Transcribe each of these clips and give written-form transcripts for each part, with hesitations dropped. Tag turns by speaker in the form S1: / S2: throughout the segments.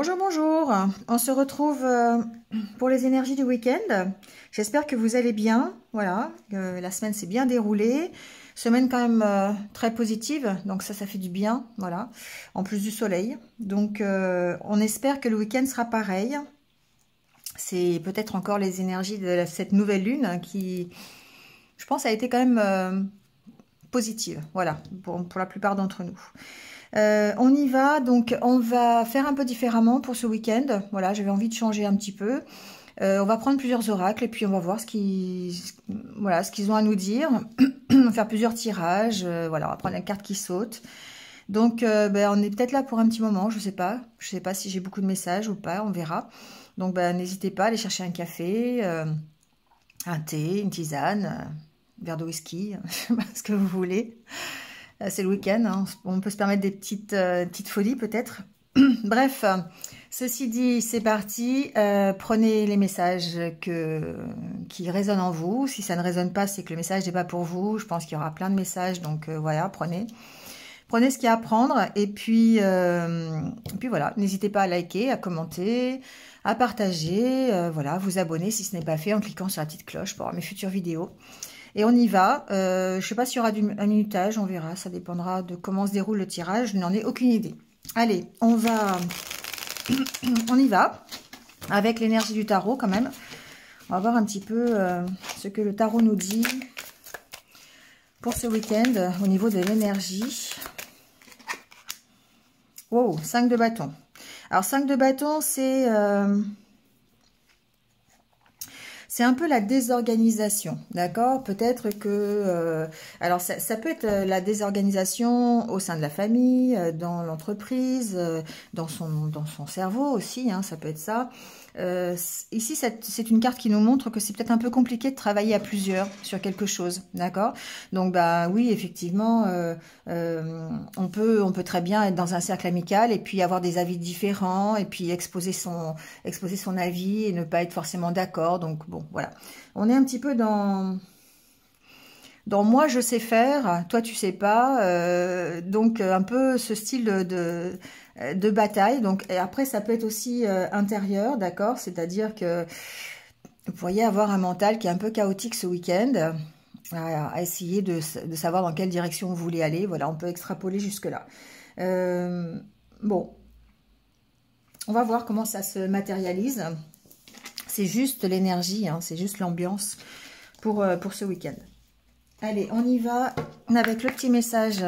S1: Bonjour, bonjour. On se retrouve pour les énergies du week-end. J'espère que vous allez bien. Voilà, la semaine s'est bien déroulée. Semaine quand même très positive, donc ça fait du bien. Voilà, en plus du soleil. Donc on espère que le week-end sera pareil. C'est peut-être encore les énergies de cette nouvelle lune qui, je pense, a été quand même positive. Voilà, pour la plupart d'entre nous. On y va, donc on va faire un peu différemment pour ce week-end. Voilà, j'avais envie de changer un petit peu. On va prendre plusieurs oracles et puis on va voir ce qu'ils ont à nous dire. On va faire plusieurs tirages. Voilà, on va prendre la carte qui saute. Donc, on est peut-être là pour un petit moment, je sais pas. Je sais pas si j'ai beaucoup de messages ou pas, on verra. Donc, n'hésitez pas à aller chercher un café, un thé, une tisane, un verre de whisky, je sais pas ce que vous voulez. C'est le week-end, hein. On peut se permettre des petites folies peut-être. Bref, ceci dit, c'est parti. Prenez les messages qui résonnent en vous. Si ça ne résonne pas, c'est que le message n'est pas pour vous. Je pense qu'il y aura plein de messages, donc voilà, prenez ce qu'il y a à prendre. Et puis voilà, n'hésitez pas à liker, à commenter, à partager, voilà, vous abonner si ce n'est pas fait en cliquant sur la petite cloche pour voir mes futures vidéos. Et on y va. Je ne sais pas s'il y aura un minutage, on verra. Ça dépendra de comment se déroule le tirage. Je n'en ai aucune idée. Allez, on y va. Avec l'énergie du tarot quand même. On va voir un petit peu ce que le tarot nous dit pour ce week-end au niveau de l'énergie. Wow, 5 de bâton. Alors 5 de bâton, c'est un peu la désorganisation, d'accord? Peut-être que... alors, ça peut être la désorganisation au sein de la famille, dans l'entreprise, dans son cerveau aussi, hein, ça peut être ça. Ici, c'est une carte qui nous montre que c'est peut-être un peu compliqué de travailler à plusieurs sur quelque chose, d'accord? Donc, oui, effectivement, on peut très bien être dans un cercle amical et puis avoir des avis différents et puis exposer son avis et ne pas être forcément d'accord. Donc, bon, voilà. On est un petit peu dans moi je sais faire, toi tu sais pas, donc un peu ce style de bataille. Donc et après ça peut être aussi intérieur, d'accord, c'est-à-dire que vous pourriez avoir un mental qui est un peu chaotique ce week-end, à essayer de savoir dans quelle direction vous voulez aller. Voilà, on peut extrapoler jusque là. Bon, on va voir comment ça se matérialise. C'est juste l'énergie, hein, c'est juste l'ambiance pour ce week-end. Allez, on y va avec le petit message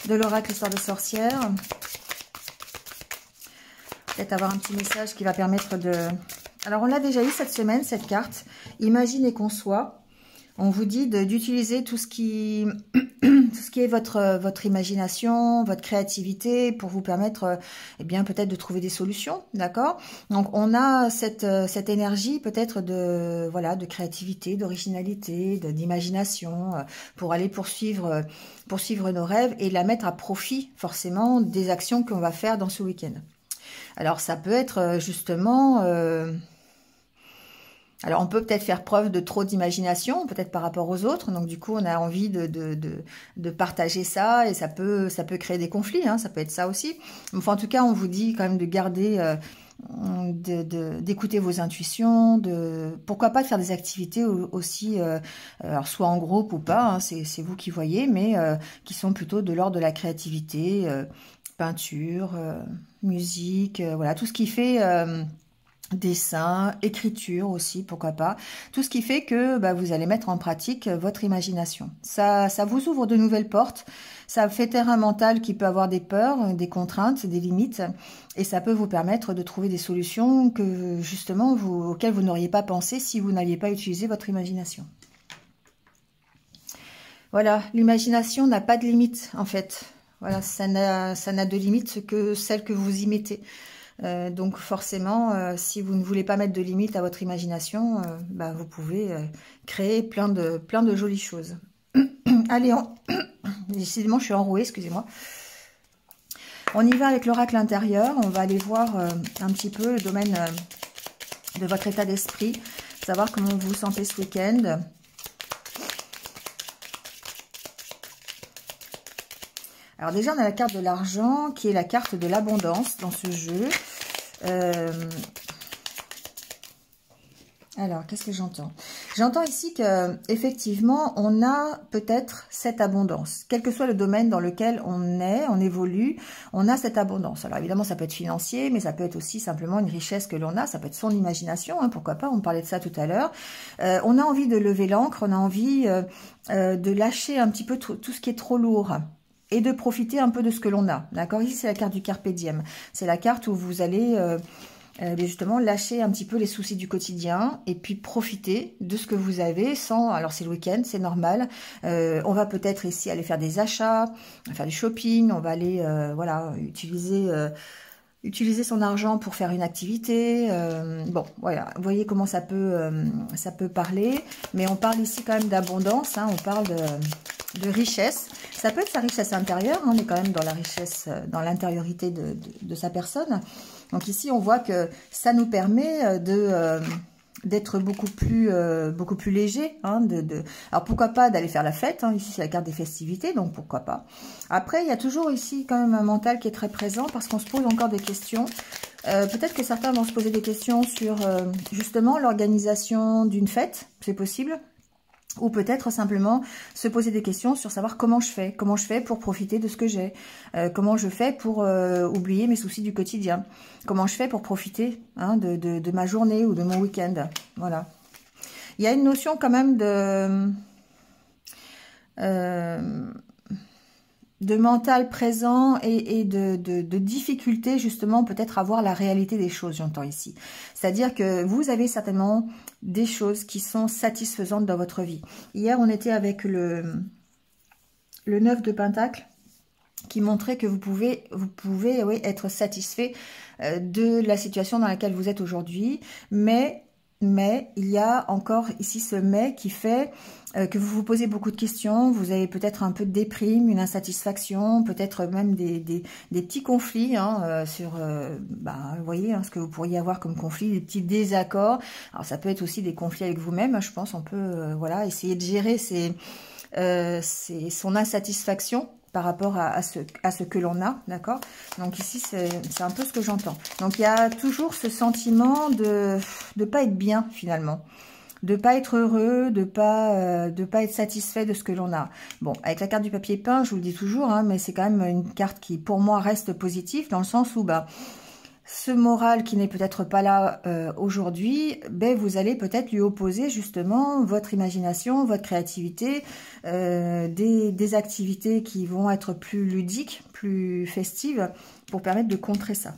S1: de l'oracle Histoire de sorcière. Peut-être avoir un petit message qui va permettre de... Alors, on l'a déjà eu cette semaine, cette carte. Imagine et conçois. On vous dit d'utiliser tout ce qui est votre imagination, votre créativité pour vous permettre, eh bien, peut-être de trouver des solutions, d'accord? Donc, on a cette énergie peut-être de créativité, d'originalité, d'imagination pour aller poursuivre nos rêves et la mettre à profit, forcément, des actions qu'on va faire dans ce week-end. Alors, ça peut être justement... Alors, on peut peut-être faire preuve de trop d'imagination, peut-être par rapport aux autres. Donc, du coup, on a envie de partager ça et ça peut créer des conflits. Hein, ça peut être ça aussi. Enfin, en tout cas, on vous dit quand même de garder, d'écouter vos intuitions, pourquoi pas de faire des activités aussi, alors soit en groupe ou pas, hein, c'est vous qui voyez, mais qui sont plutôt de l'ordre de la créativité, peinture, musique, voilà, tout ce qui fait... dessin, écriture aussi, pourquoi pas. Tout ce qui fait que vous allez mettre en pratique votre imagination. Ça vous ouvre de nouvelles portes. Ça fait taire un mental qui peut avoir des peurs, des contraintes, des limites. Et ça peut vous permettre de trouver des solutions que justement auxquelles vous n'auriez pas pensé si vous n'aviez pas utilisé votre imagination. Voilà, l'imagination n'a pas de limite en fait. Voilà, ça n'a de limite que celle que vous y mettez. Donc forcément, si vous ne voulez pas mettre de limite à votre imagination, vous pouvez créer plein de jolies choses. Allez, décidément je suis enrouée, excusez-moi. On y va avec l'oracle intérieur, on va aller voir un petit peu le domaine de votre état d'esprit, savoir comment vous vous sentez ce week-end. Alors déjà, on a la carte de l'argent, qui est la carte de l'abondance dans ce jeu. Alors, qu'est-ce que j'entends? J'entends ici que effectivement, on a peut-être cette abondance. Quel que soit le domaine dans lequel on évolue, on a cette abondance. Alors évidemment, ça peut être financier, mais ça peut être aussi simplement une richesse que l'on a. Ça peut être son imagination, hein, pourquoi pas, on parlait de ça tout à l'heure. On a envie de lever l'ancre, on a envie de lâcher un petit peu tout ce qui est trop lourd. Et de profiter un peu de ce que l'on a. D'accord? Ici, c'est la carte du Carpe Diem. C'est la carte où vous allez... justement lâcher un petit peu les soucis du quotidien et puis profiter de ce que vous avez sans, alors c'est le week-end, c'est normal, on va peut-être ici aller faire des achats, faire du shopping, on va aller voilà, utiliser son argent pour faire une activité, bon voilà, vous voyez comment ça peut parler, mais on parle ici quand même d'abondance, hein, on parle de richesse. Ça peut être sa richesse intérieure, hein, on est quand même dans la richesse, dans l'intériorité de sa personne. Donc ici, on voit que ça nous permet d'être beaucoup plus léger. Hein, alors pourquoi pas d'aller faire la fête, hein, ici c'est la carte des festivités, donc pourquoi pas. Après, il y a toujours ici quand même un mental qui est très présent parce qu'on se pose encore des questions. Peut-être que certains vont se poser des questions sur justement l'organisation d'une fête, c'est possible. Ou peut-être simplement se poser des questions sur savoir comment je fais pour profiter de ce que j'ai, comment je fais pour oublier mes soucis du quotidien, comment je fais pour profiter hein, de ma journée ou de mon week-end. Voilà. Il y a une notion quand même de mental présent et de difficulté justement peut-être à voir la réalité des choses, j'entends ici. C'est-à-dire que vous avez certainement des choses qui sont satisfaisantes dans votre vie. Hier, on était avec le 9 de Pentacle qui montrait que vous pouvez oui, être satisfait de la situation dans laquelle vous êtes aujourd'hui, mais il y a encore ici ce mais qui fait que vous vous posez beaucoup de questions, vous avez peut-être un peu de déprime, une insatisfaction, peut-être même des petits conflits hein, sur, vous voyez, hein, ce que vous pourriez avoir comme conflit, des petits désaccords. Alors ça peut être aussi des conflits avec vous-même, je pense, on peut voilà, essayer de gérer son insatisfaction par rapport à ce que l'on a, d'accord? Donc ici, c'est un peu ce que j'entends. Donc il y a toujours ce sentiment de pas être bien finalement, de pas être heureux, de pas être satisfait de ce que l'on a. Bon, avec la carte du papier peint, je vous le dis toujours, hein, mais c'est quand même une carte qui, pour moi, reste positive dans le sens où, ce moral qui n'est peut-être pas là aujourd'hui, vous allez peut-être lui opposer justement votre imagination, votre créativité, des activités qui vont être plus ludiques, plus festives, pour permettre de contrer ça.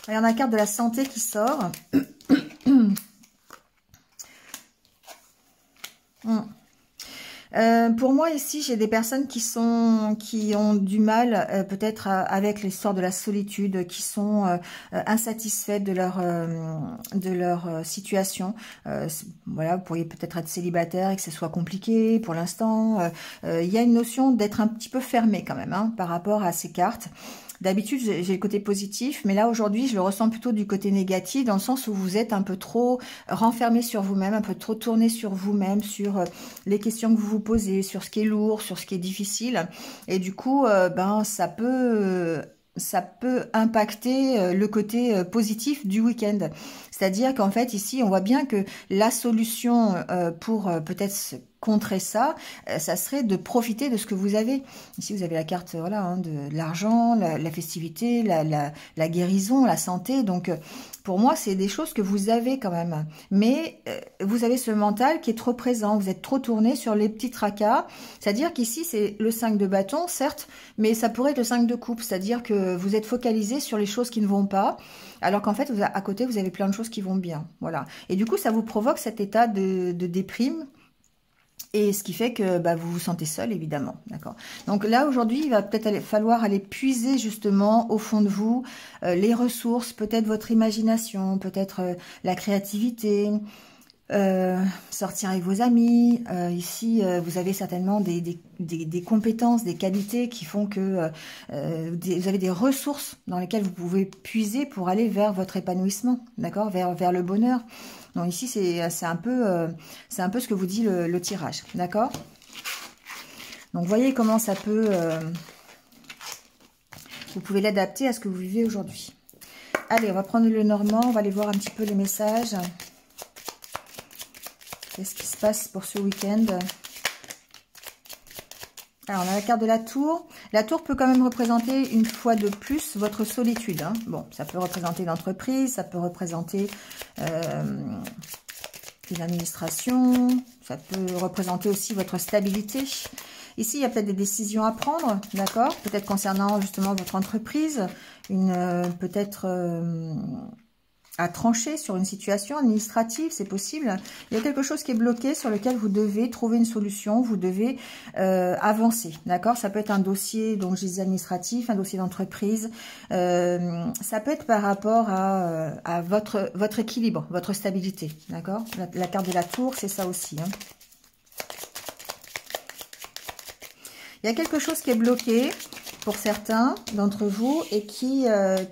S1: Il y en a la carte de la santé qui sort. Pour moi ici, j'ai des personnes qui ont du mal peut-être avec l'histoire de la solitude, qui sont insatisfaites de leur situation. Voilà, vous pourriez peut-être être célibataire et que ce soit compliqué pour l'instant. Il y a une notion d'être un petit peu fermé quand même hein, par rapport à ces cartes. D'habitude, j'ai le côté positif, mais là, aujourd'hui, je le ressens plutôt du côté négatif, dans le sens où vous êtes un peu trop renfermé sur vous-même, un peu trop tourné sur vous-même, sur les questions que vous vous posez, sur ce qui est lourd, sur ce qui est difficile. Et du coup, ça peut impacter le côté positif du week-end. C'est-à-dire qu'en fait, ici, on voit bien que la solution pour peut-être contrer ça, ça serait de profiter de ce que vous avez. Ici, vous avez la carte voilà, hein, de l'argent, la festivité, la guérison, la santé. Donc, pour moi, c'est des choses que vous avez quand même. Mais vous avez ce mental qui est trop présent. Vous êtes trop tourné sur les petits tracas. C'est-à-dire qu'ici, c'est le 5 de bâton, certes, mais ça pourrait être le 5 de coupe. C'est-à-dire que vous êtes focalisé sur les choses qui ne vont pas, alors qu'en fait, à côté, vous avez plein de choses qui vont bien. Voilà. Et du coup, ça vous provoque cet état de déprime. Et ce qui fait que vous vous sentez seul, évidemment. D'accord. Donc là, aujourd'hui, il va peut-être falloir aller puiser justement au fond de vous les ressources, peut-être votre imagination, peut-être la créativité, sortir avec vos amis. Ici, vous avez certainement des compétences, des qualités qui font que vous avez des ressources dans lesquelles vous pouvez puiser pour aller vers votre épanouissement, d'accord, vers le bonheur. Donc ici, c'est un peu ce que vous dit le tirage, d'accord. Donc, voyez comment ça peut... vous pouvez l'adapter à ce que vous vivez aujourd'hui. Allez, on va prendre le normand, on va aller voir un petit peu les messages. Qu'est-ce qui se passe pour ce week-end? Alors, on a la carte de la tour. La tour peut quand même représenter une fois de plus votre solitude. Hein. Bon, ça peut représenter l'entreprise, ça peut représenter une administration, ça peut représenter aussi votre stabilité. Ici, il y a peut-être des décisions à prendre, d'accord? Peut-être concernant justement votre entreprise, peut-être à trancher sur une situation administrative, c'est possible. Il y a quelque chose qui est bloqué sur lequel vous devez trouver une solution, vous devez avancer, d'accord? Ça peut être un dossier, donc je disais administratif, un dossier d'entreprise. Ça peut être par rapport à votre équilibre, votre stabilité, d'accord? La carte de la tour, c'est ça aussi, hein. Il y a quelque chose qui est bloqué pour certains d'entre vous et qui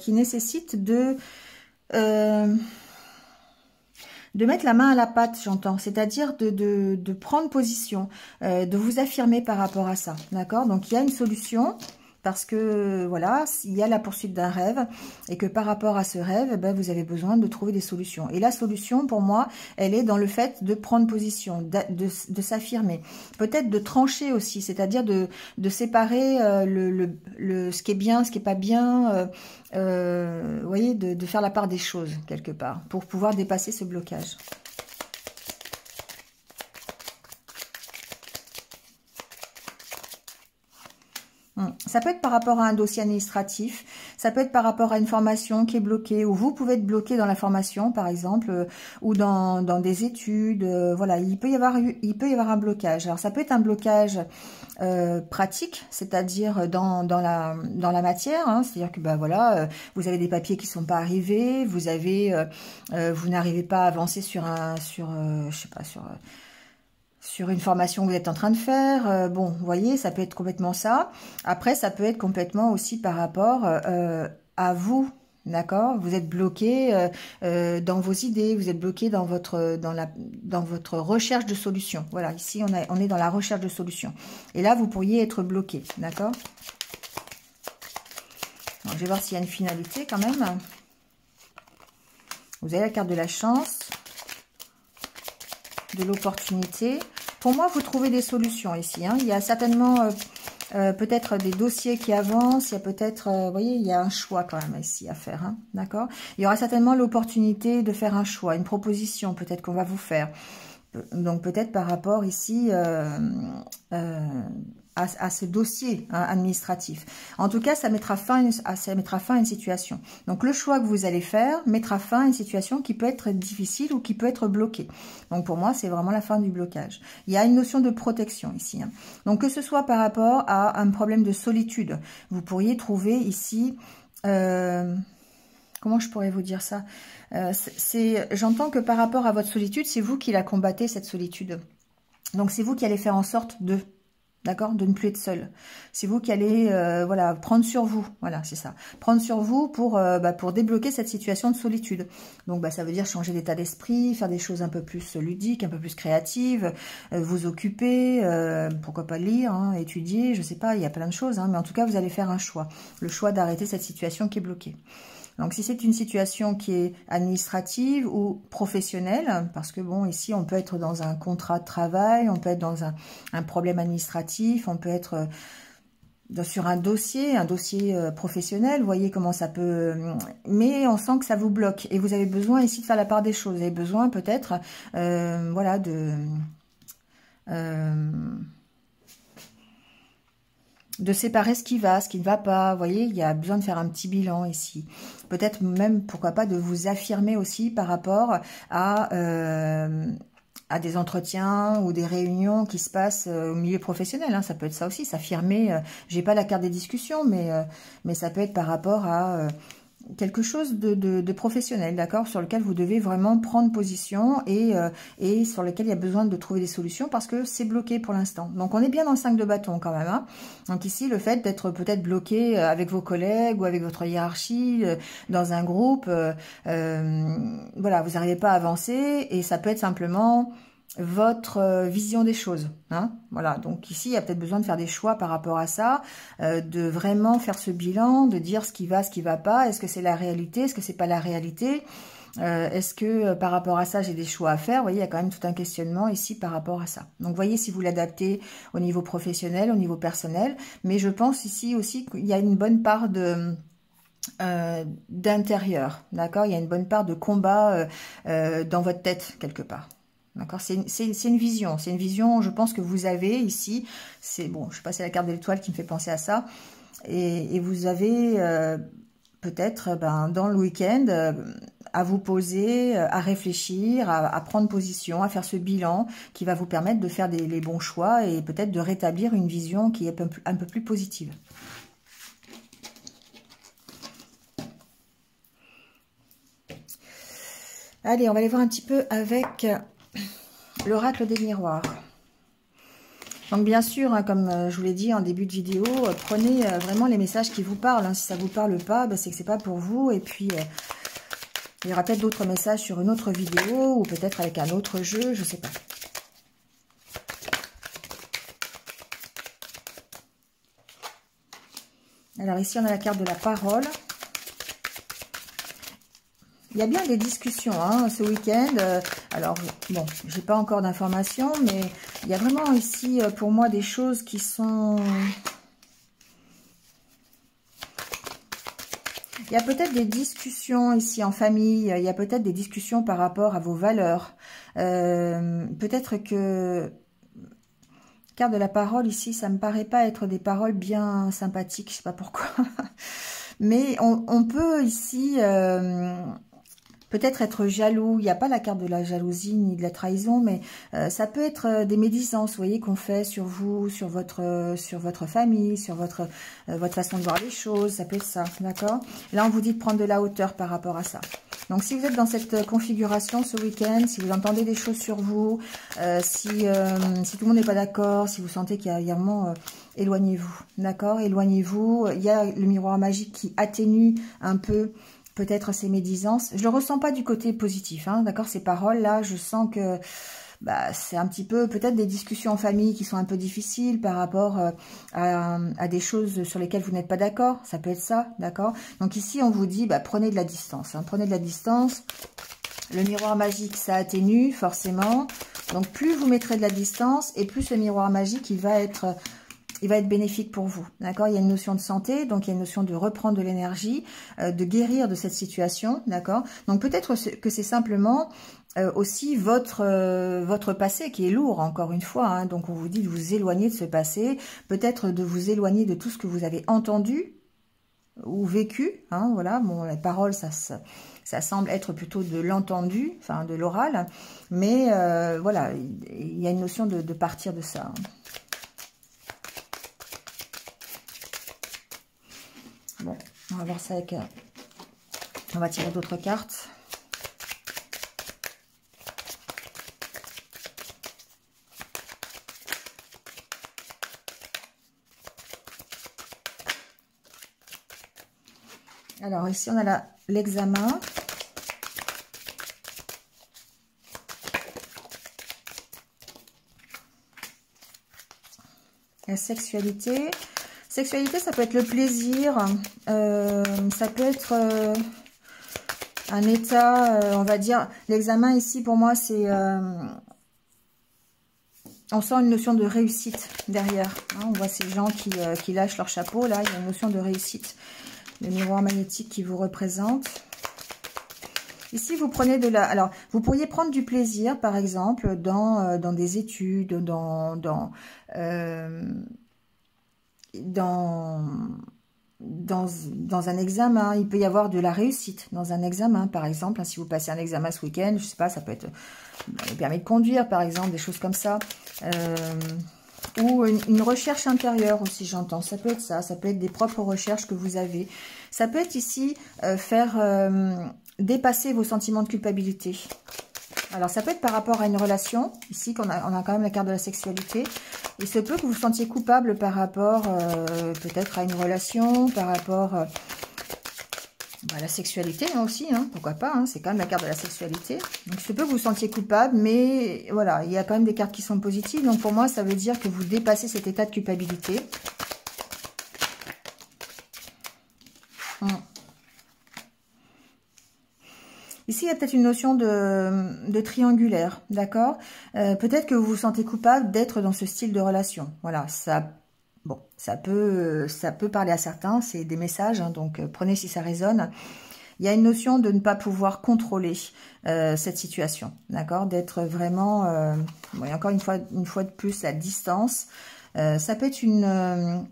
S1: nécessite de mettre la main à la pâte, j'entends. C'est-à-dire de prendre position, de vous affirmer par rapport à ça. D'accord? Donc, il y a une solution parce que, voilà, il y a la poursuite d'un rêve et que par rapport à ce rêve, eh ben, vous avez besoin de trouver des solutions. Et la solution, pour moi, elle est dans le fait de prendre position, de s'affirmer. Peut-être de trancher aussi, c'est-à-dire de séparer ce qui est bien, ce qui est pas bien, vous voyez, de faire la part des choses, quelque part, pour pouvoir dépasser ce blocage. Ça peut être par rapport à un dossier administratif, ça peut être par rapport à une formation qui est bloquée, ou vous pouvez être bloqué dans la formation, par exemple, ou dans des études. Voilà, il peut y avoir un blocage. Alors, ça peut être un blocage pratique, c'est-à-dire dans la matière, hein, c'est-à-dire que voilà, vous avez des papiers qui sont pas arrivés, vous n'arrivez pas à avancer sur une formation que vous êtes en train de faire. Bon, vous voyez, ça peut être complètement ça. Après, ça peut être complètement aussi par rapport à vous, d'accord? Vous êtes bloqué dans vos idées, vous êtes bloqué dans votre recherche de solution. Voilà, ici, on est dans la recherche de solution. Et là, vous pourriez être bloqué, d'accord? Je vais voir s'il y a une finalité quand même. Vous avez la carte de la chance, de l'opportunité. Pour moi, vous trouvez des solutions ici. Hein. Il y a certainement peut-être des dossiers qui avancent. Il y a peut-être, vous voyez, il y a un choix quand même ici à faire. Hein, d'accord? Il y aura certainement l'opportunité de faire un choix, une proposition peut-être qu'on va vous faire. Donc peut-être par rapport ici à ce dossier administratif. En tout cas, ça mettra fin à une situation. Donc, le choix que vous allez faire mettra fin à une situation qui peut être difficile ou qui peut être bloquée. Donc, pour moi, c'est vraiment la fin du blocage. Il y a une notion de protection ici. Hein. Donc, que ce soit par rapport à un problème de solitude, vous pourriez trouver ici... comment je pourrais vous dire ça? J'entends que par rapport à votre solitude, c'est vous qui la combattez, cette solitude. Donc, c'est vous qui allez faire en sorte de... D'accord, de ne plus être seul. C'est vous qui allez, voilà, prendre sur vous. Voilà, c'est ça. Prendre sur vous pour débloquer cette situation de solitude. Donc, ça veut dire changer d'état d'esprit, faire des choses un peu plus ludiques, un peu plus créatives, vous occuper, pourquoi pas lire, hein, étudier, je sais pas, il y a plein de choses. Hein, mais en tout cas, vous allez faire un choix. Le choix d'arrêter cette situation qui est bloquée. Donc, si c'est une situation qui est administrative ou professionnelle, parce que bon, ici, on peut être dans un contrat de travail, on peut être dans un problème administratif, on peut être sur un dossier professionnel, vous voyez comment ça peut... Mais on sent que ça vous bloque et vous avez besoin ici de faire la part des choses. Vous avez besoin peut-être, voilà, de séparer ce qui va, ce qui ne va pas. Vous voyez, il y a besoin de faire un petit bilan ici. Peut-être même, pourquoi pas, de vous affirmer aussi par rapport à des entretiens ou des réunions qui se passent au milieu professionnel. Hein. Ça peut être ça aussi, s'affirmer. J'ai pas la carte des discussions, mais ça peut être par rapport à... quelque chose de professionnel, d'accord, sur lequel vous devez vraiment prendre position et sur lequel il y a besoin de trouver des solutions parce que c'est bloqué pour l'instant. Donc, on est bien dans le 5 de bâton quand même. Hein. Donc, ici, le fait d'être peut-être bloqué avec vos collègues ou avec votre hiérarchie dans un groupe, voilà, vous n'arrivez pas à avancer et ça peut être simplement... votre vision des choses. Hein, voilà, donc ici, il y a peut-être besoin de faire des choix par rapport à ça, de vraiment faire ce bilan, de dire ce qui va pas, est-ce que c'est la réalité, est-ce que c'est pas la réalité, est-ce que par rapport à ça, j'ai des choix à faire. Vous voyez, il y a quand même tout un questionnement ici par rapport à ça. Donc, voyez si vous l'adaptez au niveau professionnel, au niveau personnel, mais je pense ici aussi qu'il y a une bonne part de... d'intérieur, d'accord, il y a une bonne part de combat dans votre tête quelque part, d'accord, c'est une vision, je pense que vous avez ici, c'est bon, je sais pas, c'est la carte de l'étoile qui me fait penser à ça, et vous avez peut-être dans le week-end à vous poser, à réfléchir, à prendre position, à faire ce bilan qui va vous permettre de faire les bons choix et peut-être de rétablir une vision qui est un peu plus positive. Allez, on va aller voir un petit peu avec l'oracle des miroirs. Donc bien sûr, hein, comme je vous l'ai dit en début de vidéo, prenez vraiment les messages qui vous parlent. Hein. Si ça ne vous parle pas, c'est que c'est pas pour vous. Et puis, il y aura peut-être d'autres messages sur une autre vidéo ou peut-être avec un autre jeu, je ne sais pas. Alors ici, on a la carte de la parole. Il y a bien des discussions hein, ce week-end. Alors, bon, j'ai pas encore d'informations, mais il y a vraiment ici, pour moi, des choses qui sont... Il y a peut-être des discussions ici en famille. Il y a peut-être des discussions par rapport à vos valeurs. Peut-être que... Carte de la parole, ici, ça me paraît pas être des paroles bien sympathiques. Je sais pas pourquoi. Mais on peut ici... peut-être être jaloux, il n'y a pas la carte de la jalousie ni de la trahison, mais ça peut être des médisances, vous voyez, qu'on fait sur vous, sur votre famille, sur votre façon de voir les choses, ça peut être ça, d'accord? Là, on vous dit de prendre de la hauteur par rapport à ça. Donc, si vous êtes dans cette configuration ce week-end, si vous entendez des choses sur vous, si tout le monde n'est pas d'accord, si vous sentez qu'il y a vraiment... éloignez-vous, d'accord? Éloignez-vous. Il y a le miroir magique qui atténue un peu... peut-être ces médisances. Je ne le ressens pas du côté positif, hein, d'accord? Ces paroles-là, je sens que c'est un petit peu peut-être des discussions en famille qui sont un peu difficiles par rapport à des choses sur lesquelles vous n'êtes pas d'accord. Ça peut être ça, d'accord? Donc ici, on vous dit, prenez de la distance. Hein, prenez de la distance. Le miroir magique, ça atténue forcément. Donc plus vous mettrez de la distance et plus ce miroir magique, il va être bénéfique pour vous, d'accord? Il y a une notion de santé, donc il y a une notion de reprendre de l'énergie, de guérir de cette situation, d'accord? Donc peut-être que c'est simplement aussi votre passé qui est lourd, encore une fois, hein, donc on vous dit de vous éloigner de ce passé, peut-être de vous éloigner de tout ce que vous avez entendu ou vécu, hein, voilà, bon, les paroles, ça semble être plutôt de l'entendu, enfin de l'oral, mais voilà, il y a une notion de partir de ça, hein. Bon, on va voir ça avec... on va tirer d'autres cartes. Alors, ici, on a l'examen. La sexualité... Sexualité, ça peut être le plaisir, ça peut être un état, on va dire, l'examen ici pour moi c'est, on sent une notion de réussite derrière, hein, on voit ces gens qui lâchent leur chapeau, là il y a une notion de réussite, le miroir magnétique qui vous représente. Ici, vous prenez de la... Alors, vous pourriez prendre du plaisir, par exemple, dans des études, dans un examen. Il peut y avoir de la réussite dans un examen, par exemple. Si vous passez un examen ce week-end, je sais pas, ça peut être le permis de conduire, par exemple, des choses comme ça. Ou une recherche intérieure aussi, j'entends. Ça peut être ça, ça peut être des propres recherches que vous avez. Ça peut être ici faire dépasser vos sentiments de culpabilité. Alors, ça peut être par rapport à une relation, ici, on a quand même la carte de la sexualité. Il se peut que vous vous sentiez coupable par rapport peut-être à une relation, par rapport Bah, la sexualité hein, aussi, hein, pourquoi pas, hein, c'est quand même la carte de la sexualité. Donc, il se peut que vous vous sentiez coupable, mais voilà, il y a quand même des cartes qui sont positives. Donc, pour moi, ça veut dire que vous dépassez cet état de culpabilité. Ici, il y a peut-être une notion de triangulaire, d'accord? Peut-être que vous vous sentez coupable d'être dans ce style de relation. Voilà, ça, bon, ça peut parler à certains, c'est des messages, hein, donc prenez si ça résonne. Il y a une notion de ne pas pouvoir contrôler cette situation, d'accord? D'être vraiment, bon, et encore une fois de plus, la distance. Ça peut être une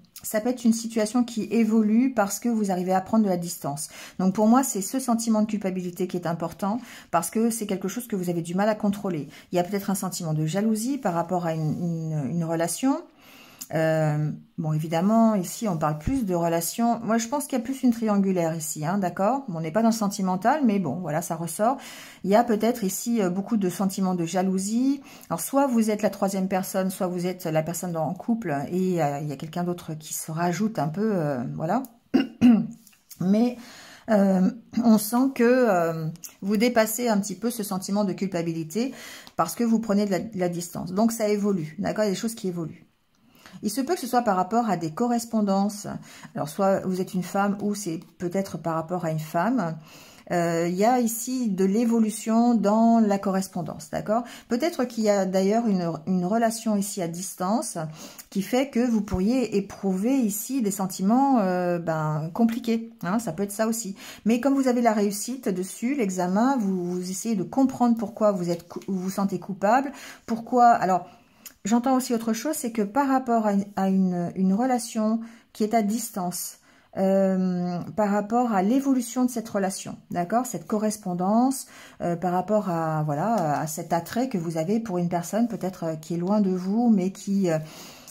S1: situation qui évolue parce que vous arrivez à prendre de la distance. Donc pour moi, c'est ce sentiment de culpabilité qui est important parce que c'est quelque chose que vous avez du mal à contrôler. Il y a peut-être un sentiment de jalousie par rapport à une relation. Bon, évidemment, ici, on parle plus de relations. Moi, je pense qu'il y a plus une triangulaire ici, hein, d'accord? Bon, on n'est pas dans le sentimental, mais bon, voilà, ça ressort. Il y a peut-être ici beaucoup de sentiments de jalousie. Alors, soit vous êtes la troisième personne, soit vous êtes la personne en couple et il y a quelqu'un d'autre qui se rajoute un peu, voilà. Mais on sent que vous dépassez un petit peu ce sentiment de culpabilité parce que vous prenez de la distance. Donc, ça évolue, d'accord? Il y a des choses qui évoluent. Il se peut que ce soit par rapport à des correspondances. Alors, soit vous êtes une femme ou c'est peut-être par rapport à une femme. Il y a ici de l'évolution dans la correspondance, d'accord? Peut-être qu'il y a d'ailleurs une relation ici à distance qui fait que vous pourriez éprouver ici des sentiments compliqués. Hein, ça peut être ça aussi. Mais comme vous avez la réussite dessus, l'examen, vous essayez de comprendre pourquoi vous vous sentez coupable, pourquoi... Alors, j'entends aussi autre chose, c'est que par rapport à une relation qui est à distance, par rapport à l'évolution de cette relation, d'accord, cette correspondance, par rapport à voilà à cet attrait que vous avez pour une personne peut-être qui est loin de vous, mais qui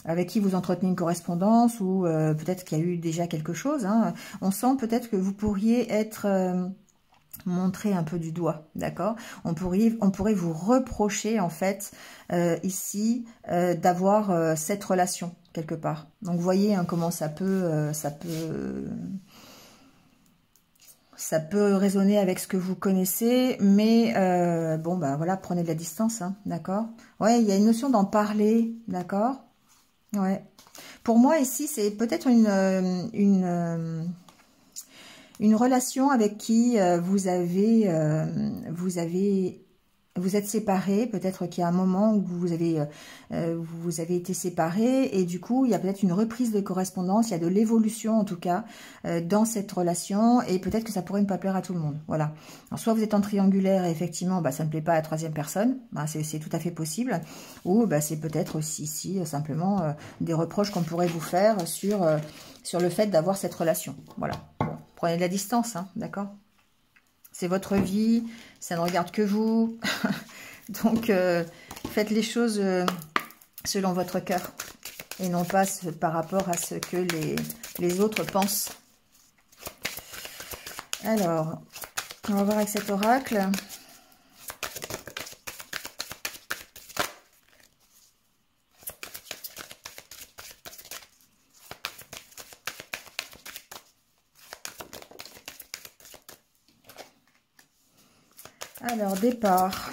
S1: avec qui vous entretenez une correspondance ou peut-être qu'il y a eu déjà quelque chose. Hein. On sent peut-être que vous pourriez être montrer un peu du doigt, d'accord? On pourrait vous reprocher en fait ici d'avoir cette relation quelque part. Donc vous voyez hein, comment ça peut résonner avec ce que vous connaissez, mais bon bah voilà, prenez de la distance, hein, d'accord? Ouais, il y a une notion d'en parler, d'accord? Ouais. Pour moi ici, c'est peut-être une relation avec qui vous êtes séparés, peut-être qu'il y a un moment où vous avez été séparés et du coup il y a peut-être une reprise de correspondance, il y a de l'évolution en tout cas dans cette relation et peut-être que ça pourrait ne pas plaire à tout le monde. Voilà. Alors soit vous êtes en triangulaire et effectivement ça ne plaît pas à la troisième personne, c'est tout à fait possible, ou c'est peut-être aussi ici simplement des reproches qu'on pourrait vous faire sur le fait d'avoir cette relation. Voilà. Bon, prenez de la distance, hein, d'accord? C'est votre vie, ça ne regarde que vous. Donc, faites les choses selon votre cœur et non pas par rapport à ce que les autres pensent. Alors, on va voir avec cet oracle. Alors, départ.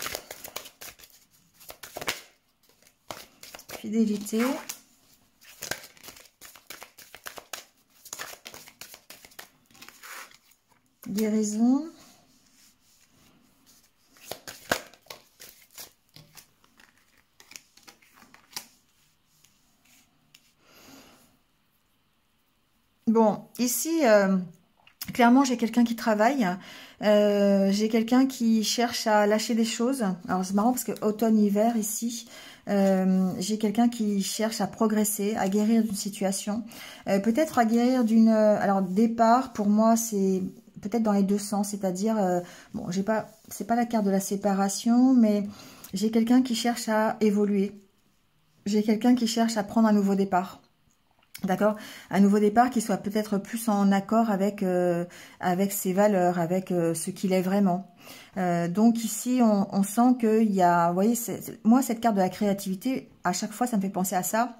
S1: Fidélité. Guérison. Bon, ici... clairement, j'ai quelqu'un qui travaille, j'ai quelqu'un qui cherche à lâcher des choses. Alors, c'est marrant parce que automne-hiver, ici, j'ai quelqu'un qui cherche à progresser, à guérir d'une situation. Peut-être à guérir d'une... alors, départ, pour moi, c'est peut-être dans les deux sens. C'est-à-dire, bon, c'est pas la carte de la séparation, mais j'ai quelqu'un qui cherche à évoluer. J'ai quelqu'un qui cherche à prendre un nouveau départ. D'accord, un nouveau départ qui soit peut-être plus en accord avec ses valeurs, avec ce qu'il est vraiment. Donc ici, on sent qu'il y a, vous voyez, moi cette carte de la créativité, à chaque fois, ça me fait penser à ça.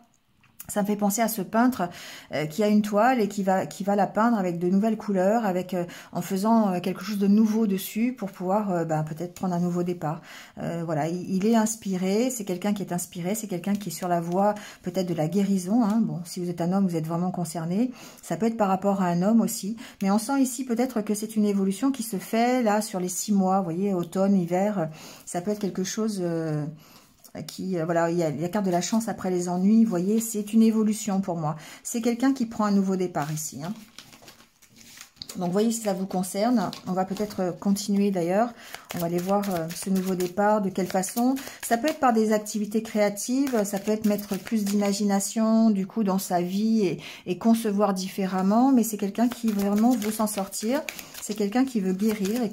S1: Ça me fait penser à ce peintre qui a une toile et qui va la peindre avec de nouvelles couleurs, avec en faisant quelque chose de nouveau dessus pour pouvoir peut-être prendre un nouveau départ. Voilà, il est inspiré, c'est quelqu'un qui est inspiré, c'est quelqu'un qui est sur la voie peut-être de la guérison. Hein. Bon, si vous êtes un homme, vous êtes vraiment concerné. Ça peut être par rapport à un homme aussi. Mais on sent ici peut-être que c'est une évolution qui se fait là sur les 6 mois. Vous voyez, automne, hiver, ça peut être quelque chose... voilà, il y a la carte de la chance après les ennuis, vous voyez, c'est une évolution pour moi. C'est quelqu'un qui prend un nouveau départ ici. Hein. Donc, voyez si ça vous concerne. On va peut-être continuer d'ailleurs. On va aller voir ce nouveau départ, de quelle façon. Ça peut être par des activités créatives, ça peut être mettre plus d'imagination, du coup, dans sa vie et concevoir différemment. Mais c'est quelqu'un qui vraiment veut s'en sortir. C'est quelqu'un qui veut guérir et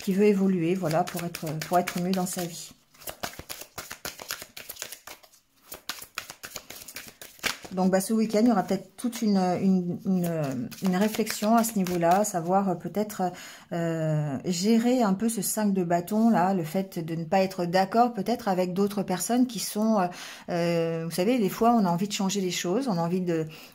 S1: qui veut évoluer, voilà, pour être mieux dans sa vie. Donc, ce week-end, il y aura peut-être toute une réflexion à ce niveau-là, savoir peut-être gérer un peu ce 5 de bâton, là, le fait de ne pas être d'accord peut-être avec d'autres personnes qui sont, vous savez, des fois, on a envie de changer les choses, on a envie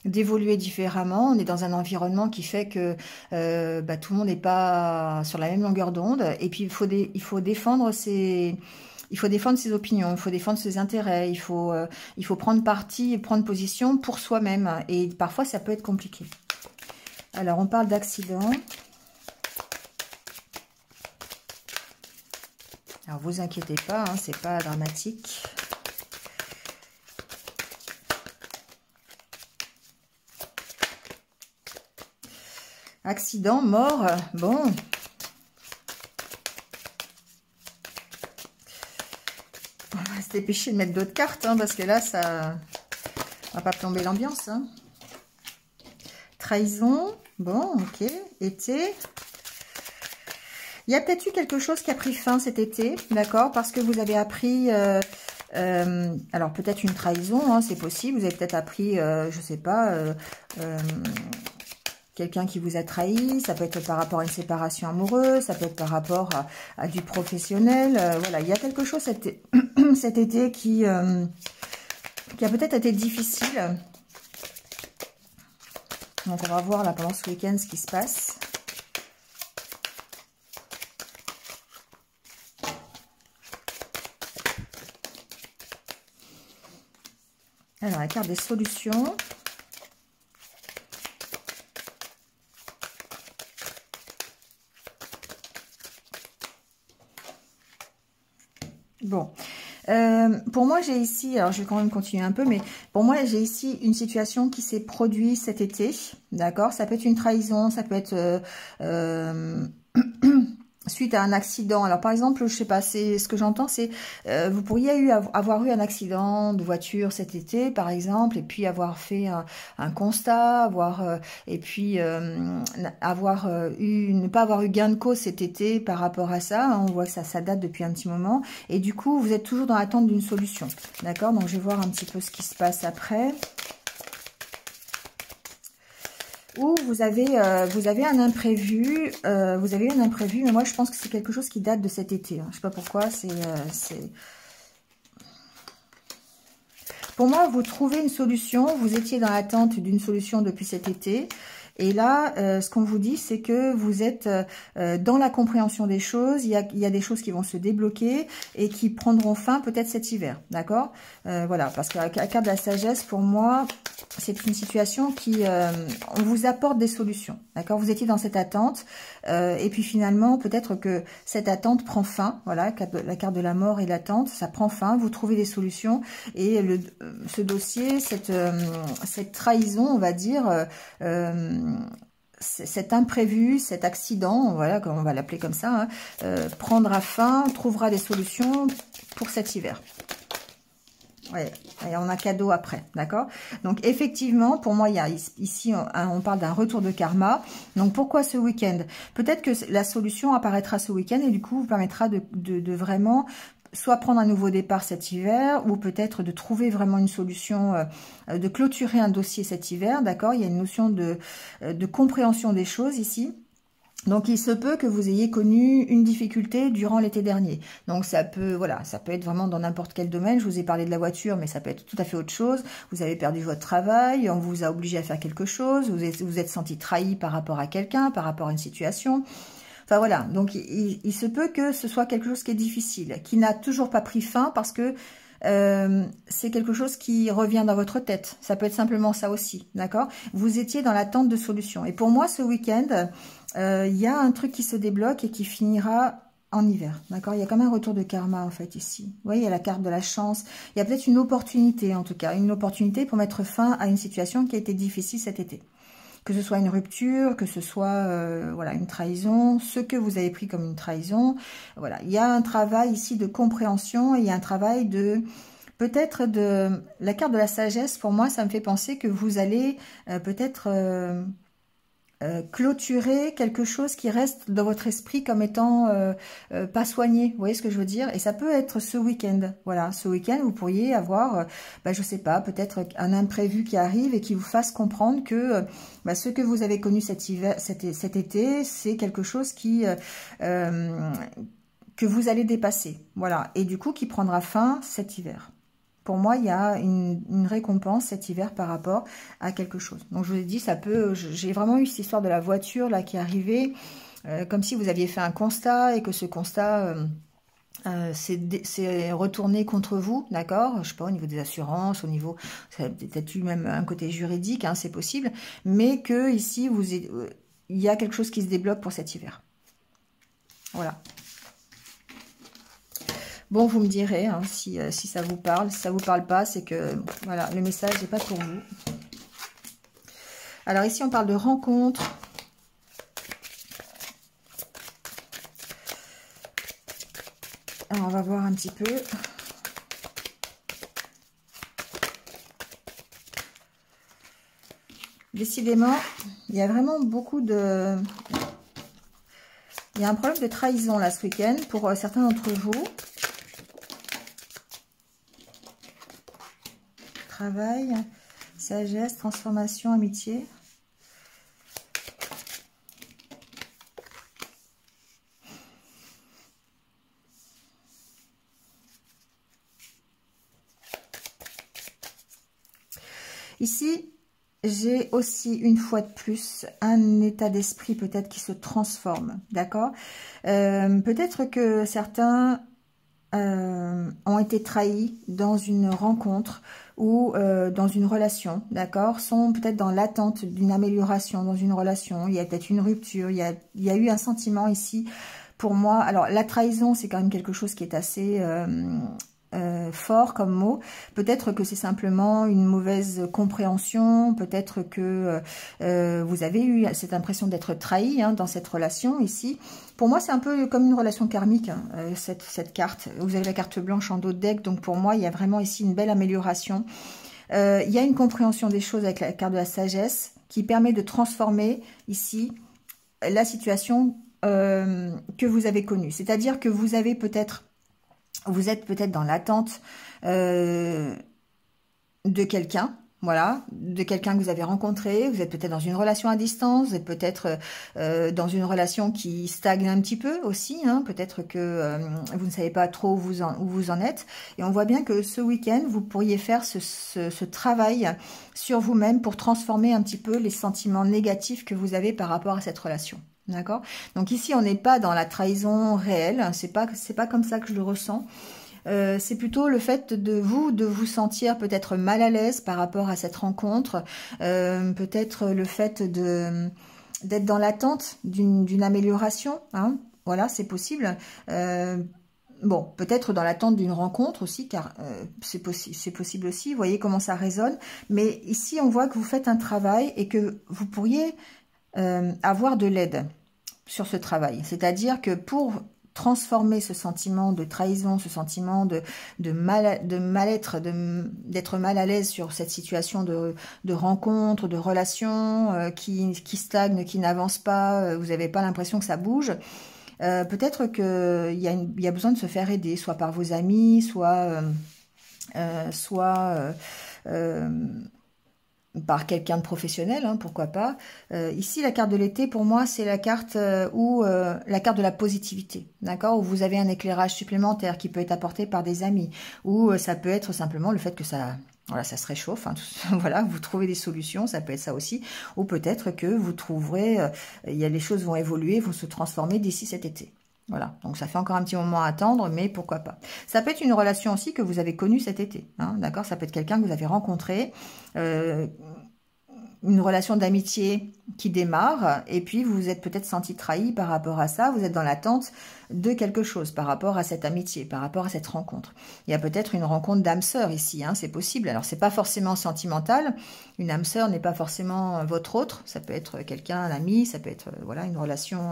S1: d'évoluer différemment, on est dans un environnement qui fait que tout le monde n'est pas sur la même longueur d'onde, et puis il faut défendre ses... Il faut défendre ses opinions, il faut défendre ses intérêts, il faut prendre parti et prendre position pour soi-même. Et parfois, ça peut être compliqué. Alors, on parle d'accident. Alors, vous inquiétez pas, hein, c'est pas dramatique. Accident, mort, bon... Dépêcher de mettre d'autres cartes, hein, parce que là, ça va pas plomber l'ambiance. Hein. Trahison, bon, ok, été. Il y a peut-être eu quelque chose qui a pris fin cet été, d'accord, parce que vous avez appris, alors peut-être une trahison, hein, c'est possible, vous avez peut-être appris, je sais pas, quelqu'un qui vous a trahi, ça peut être par rapport à une séparation amoureuse, ça peut être par rapport à du professionnel. Voilà, il y a quelque chose cet été qui a peut-être été difficile. Donc, on va voir là pendant ce week-end ce qui se passe. Alors, la carte des solutions. Bon, pour moi j'ai ici, alors je vais quand même continuer un peu, mais pour moi j'ai ici une situation qui s'est produite cet été, d'accord? Ça peut être une trahison, ça peut être suite à un accident. Alors par exemple, je sais pas, c'est ce que j'entends, c'est vous pourriez avoir eu un accident de voiture cet été, par exemple, et puis avoir fait un constat, et puis ne pas avoir eu gain de cause cet été par rapport à ça. On voit que ça date depuis un petit moment, et du coup vous êtes toujours dans l'attente d'une solution, d'accord? Donc je vais voir un petit peu ce qui se passe après. Ou vous avez un imprévu, mais moi je pense que c'est quelque chose qui date de cet été. Hein. Je sais pas pourquoi, Pour moi, vous trouvez une solution, vous étiez dans l'attente d'une solution depuis cet été. Et là, ce qu'on vous dit, c'est que vous êtes dans la compréhension des choses. Il y a des choses qui vont se débloquer et qui prendront fin peut-être cet hiver, d'accord? Voilà, parce que la carte de la sagesse, pour moi, c'est une situation qui... on vous apporte des solutions, d'accord? Vous étiez dans cette attente et puis finalement, peut-être que cette attente prend fin. Voilà, la carte de la mort et l'attente, ça prend fin. Vous trouvez des solutions et ce dossier, cette trahison, on va dire... cet imprévu, cet accident, voilà, on va l'appeler comme ça, hein, prendra fin, trouvera des solutions pour cet hiver. Ouais, et on a cadeau après, d'accord? Donc effectivement, pour moi, il y a ici, on parle d'un retour de karma. Donc pourquoi ce week-end? Peut-être que la solution apparaîtra ce week-end et du coup vous permettra de vraiment... soit prendre un nouveau départ cet hiver, ou peut-être de trouver vraiment une solution, de clôturer un dossier cet hiver, d'accord? Il y a une notion de compréhension des choses ici. Donc, il se peut que vous ayez connu une difficulté durant l'été dernier. Donc, ça peut, voilà, ça peut être vraiment dans n'importe quel domaine. Je vous ai parlé de la voiture, mais ça peut être tout à fait autre chose. Vous avez perdu votre travail, on vous a obligé à faire quelque chose, vous êtes senti trahi par rapport à quelqu'un, par rapport à une situation. Enfin, voilà. Donc, il se peut que ce soit quelque chose qui est difficile, qui n'a toujours pas pris fin parce que c'est quelque chose qui revient dans votre tête. Ça peut être simplement ça aussi, d'accord? Vous étiez dans l'attente de solutions. Et pour moi, ce week-end, il y a un truc qui se débloque et qui finira en hiver, d'accord? Il y a comme un retour de karma, en fait, ici. Vous voyez, il y a la carte de la chance. Il y a peut-être une opportunité, en tout cas. Une opportunité pour mettre fin à une situation qui a été difficile cet été. Que ce soit une rupture, que ce soit voilà, une trahison, ce que vous avez pris comme une trahison. Voilà, il y a un travail ici de compréhension et il y a un travail de... Peut-être de... La carte de la sagesse, pour moi, ça me fait penser que vous allez peut-être... clôturer quelque chose qui reste dans votre esprit comme étant pas soigné. Vous voyez ce que je veux dire? Et ça peut être ce week-end. Voilà, ce week-end, vous pourriez avoir, je sais pas, peut-être un imprévu qui arrive et qui vous fasse comprendre que ce que vous avez connu cet été, c'est quelque chose qui que vous allez dépasser. Voilà, et du coup, qui prendra fin cet hiver. Pour moi, il y a une récompense cet hiver par rapport à quelque chose. Donc, je vous ai dit, ça peut... J'ai vraiment eu cette histoire de la voiture là qui est arrivée, comme si vous aviez fait un constat et que ce constat s'est retourné contre vous, d'accord? Je sais pas, au niveau des assurances, au niveau... Ça a peut-être eu même un côté juridique, hein, c'est possible. Mais que ici, il y a quelque chose qui se débloque pour cet hiver. Voilà. Bon, vous me direz hein, si ça vous parle. Si ça vous parle pas, c'est que voilà, le message n'est pas pour vous. Alors ici, on parle de rencontre. Alors, on va voir un petit peu. Décidément, il y a vraiment beaucoup de... Il y a un problème de trahison là ce week-end pour certains d'entre vous. Travail, sagesse, transformation, amitié. Ici, j'ai aussi une fois de plus un état d'esprit peut-être qui se transforme, d'accord? Peut-être que certains ont été trahis dans une rencontre ou dans une relation, d'accord, sont peut-être dans l'attente d'une amélioration dans une relation, il y a peut-être une rupture, il y a eu un sentiment ici, pour moi, alors la trahison c'est quand même quelque chose qui est assez fort comme mot, peut-être que c'est simplement une mauvaise compréhension, peut-être que vous avez eu cette impression d'être trahi hein, dans cette relation ici. Pour moi, c'est un peu comme une relation karmique, hein, cette carte. Vous avez la carte blanche en dos de deck, donc pour moi, il y a vraiment ici une belle amélioration. Il y a une compréhension des choses avec la carte de la sagesse qui permet de transformer ici la situation que vous avez connue. C'est-à-dire que vous avez peut-être... Vous êtes peut-être dans l'attente de quelqu'un, voilà, de quelqu'un que vous avez rencontré. Vous êtes peut-être dans une relation à distance. Vous êtes peut-être dans une relation qui stagne un petit peu aussi. Hein, peut-être que vous ne savez pas trop où vous en êtes. Et on voit bien que ce week-end, vous pourriez faire ce travail sur vous-même pour transformer un petit peu les sentiments négatifs que vous avez par rapport à cette relation. D'accord? Donc ici, on n'est pas dans la trahison réelle. C'est pas comme ça que je le ressens. C'est plutôt le fait de vous sentir peut-être mal à l'aise par rapport à cette rencontre. Peut-être le fait d'être dans l'attente d'une amélioration. Hein? Voilà, c'est possible. Bon, peut-être dans l'attente d'une rencontre aussi, car c'est possible aussi. Vous voyez comment ça résonne. Mais ici, on voit que vous faites un travail et que vous pourriez... avoir de l'aide sur ce travail. C'est-à-dire que pour transformer ce sentiment de trahison, ce sentiment de mal-être, d'être mal à l'aise sur cette situation de rencontre, de relation qui stagne, qui n'avance pas, vous n'avez pas l'impression que ça bouge, peut-être qu'il y a besoin de se faire aider, soit par vos amis, soit par quelqu'un de professionnel, hein, pourquoi pas. Ici, la carte de l'été, pour moi, c'est la carte la carte de la positivité, d'accord, où vous avez un éclairage supplémentaire qui peut être apporté par des amis, ou ça peut être simplement le fait que ça, voilà, ça se réchauffe, hein, voilà, vous trouvez des solutions, ça peut être ça aussi, ou peut-être que vous trouverez, les choses vont évoluer, vont se transformer d'ici cet été. Voilà, donc ça fait encore un petit moment à attendre, mais pourquoi pas. Ça peut être une relation aussi que vous avez connue cet été, hein, d'accord. Ça peut être quelqu'un que vous avez rencontré, une relation d'amitié qui démarre, et puis vous vous êtes peut-être senti trahi par rapport à ça, vous êtes dans l'attente de quelque chose par rapport à cette amitié, par rapport à cette rencontre. Il y a peut-être une rencontre d'âme sœur ici, hein, c'est possible. Alors c'est pas forcément sentimental, une âme sœur n'est pas forcément votre autre, ça peut être quelqu'un, un ami, ça peut être voilà, une relation...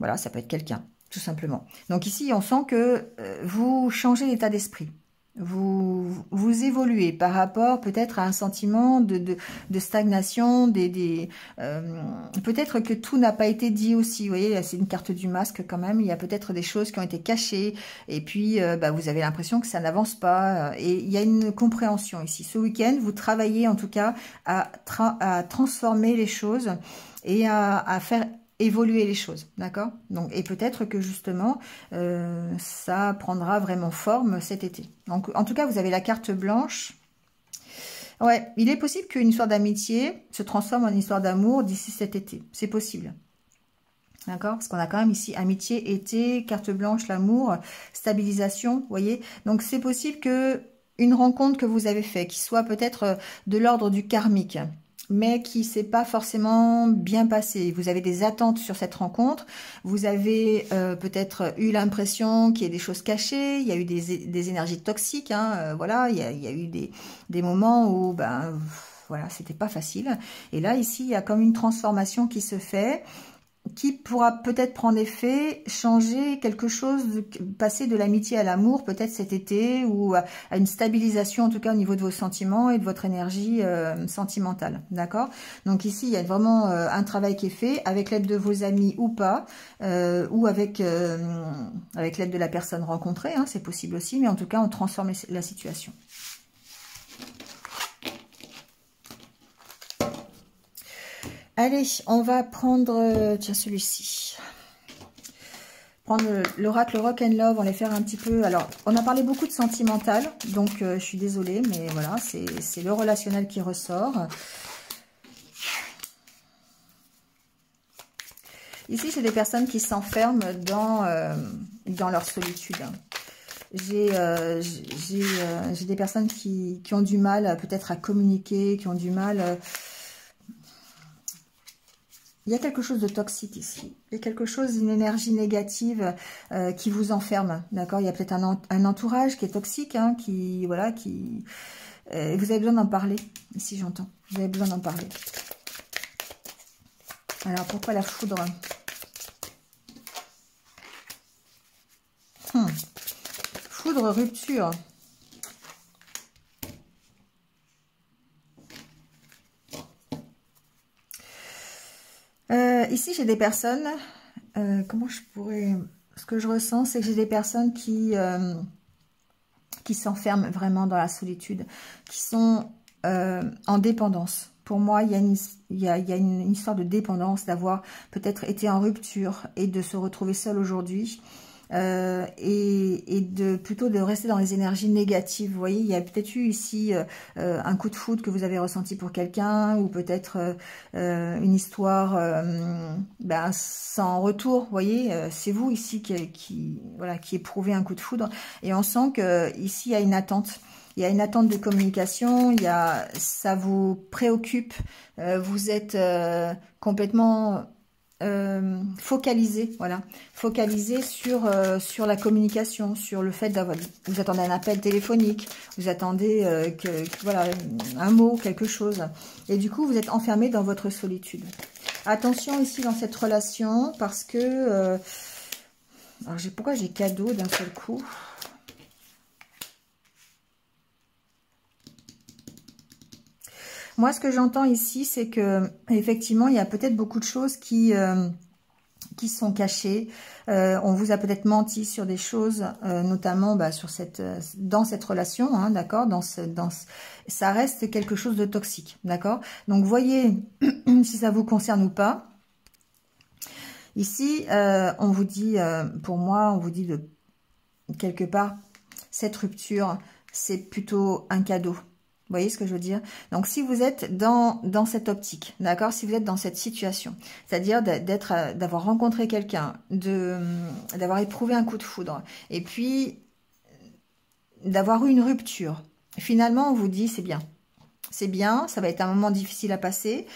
S1: voilà, ça peut être quelqu'un, tout simplement. Donc ici, on sent que vous changez d'état d'esprit. Vous évoluez par rapport peut-être à un sentiment de stagnation, peut-être que tout n'a pas été dit aussi. Vous voyez, c'est une carte du masque quand même. Il y a peut-être des choses qui ont été cachées. Et puis, vous avez l'impression que ça n'avance pas. Et il y a une compréhension ici. Ce week-end, vous travaillez en tout cas à transformer les choses et à faire évoluer les choses, d'accord? Donc, et peut-être que justement, ça prendra vraiment forme cet été. Donc, en tout cas, vous avez la carte blanche. Ouais, il est possible qu'une histoire d'amitié se transforme en histoire d'amour d'ici cet été. C'est possible. D'accord? Parce qu'on a quand même ici amitié, été, carte blanche, l'amour, stabilisation, vous voyez? Donc, c'est possible que une rencontre que vous avez faite, qui soit peut-être de l'ordre du karmique, mais qui s'est pas forcément bien passé. Vous avez des attentes sur cette rencontre, vous avez peut-être eu l'impression qu'il y a des choses cachées, il y a eu des énergies toxiques, hein, voilà, il y a eu des moments où, voilà, c'était pas facile. Et là, ici, il y a comme une transformation qui se fait, qui pourra peut-être prendre effet, changer quelque chose, passer de l'amitié à l'amour, peut-être cet été, ou à une stabilisation, en tout cas au niveau de vos sentiments et de votre énergie sentimentale, d'accord? Donc ici, il y a vraiment un travail qui est fait, avec l'aide de vos amis ou pas, ou avec l'aide de la personne rencontrée, hein, c'est possible aussi, mais en tout cas, on transforme la situation. Allez, on va prendre, tiens, celui-ci. Prendre l'oracle Rock and Love, on va faire un petit peu... Alors, on a parlé beaucoup de sentimental, donc je suis désolée, mais voilà, c'est le relationnel qui ressort. Ici, c'est des personnes qui s'enferment dans leur solitude. J'ai des personnes qui ont du mal peut-être à communiquer, qui ont du mal... Il y a quelque chose de toxique ici. Il y a quelque chose, une énergie négative qui vous enferme, d'accord? Il y a peut-être un entourage qui est toxique, hein, vous avez besoin d'en parler, ici j'entends. Vous avez besoin d'en parler. Alors, pourquoi la foudre? Foudre, rupture. Ici, j'ai des personnes, comment je pourrais... Ce que je ressens, c'est que j'ai des personnes qui s'enferment vraiment dans la solitude, qui sont en dépendance. Pour moi, il y a une histoire de dépendance, d'avoir peut-être été en rupture et de se retrouver seul aujourd'hui. Et plutôt de rester dans les énergies négatives. Vous voyez, il y a peut-être eu ici un coup de foudre que vous avez ressenti pour quelqu'un, ou peut-être une histoire sans retour. Vous voyez, c'est vous ici qui éprouvez un coup de foudre. Et on sent que ici il y a une attente. Il y a une attente de communication, ça vous préoccupe, vous êtes complètement... focalisé, voilà, focalisé sur la communication, sur le fait d'avoir, vous attendez un appel téléphonique, vous attendez voilà, un mot, quelque chose, et du coup vous êtes enfermé dans votre solitude. Attention ici dans cette relation, parce que alors pourquoi j'ai cadeau d'un seul coup? Moi, ce que j'entends ici, c'est que effectivement, il y a peut-être beaucoup de choses qui qui sont cachés. On vous a peut-être menti sur des choses, notamment sur dans cette relation, hein, d'accord, ça reste quelque chose de toxique, d'accord. Donc voyez si ça vous concerne ou pas. Ici, on vous dit, pour moi, on vous dit de quelque part, cette rupture, c'est plutôt un cadeau. Vous voyez ce que je veux dire? Donc, si vous êtes dans cette optique, d'accord, si vous êtes dans cette situation, c'est-à-dire d'avoir rencontré quelqu'un, d'avoir éprouvé un coup de foudre, et puis d'avoir eu une rupture, finalement, on vous dit, c'est bien. C'est bien, ça va être un moment difficile à passer,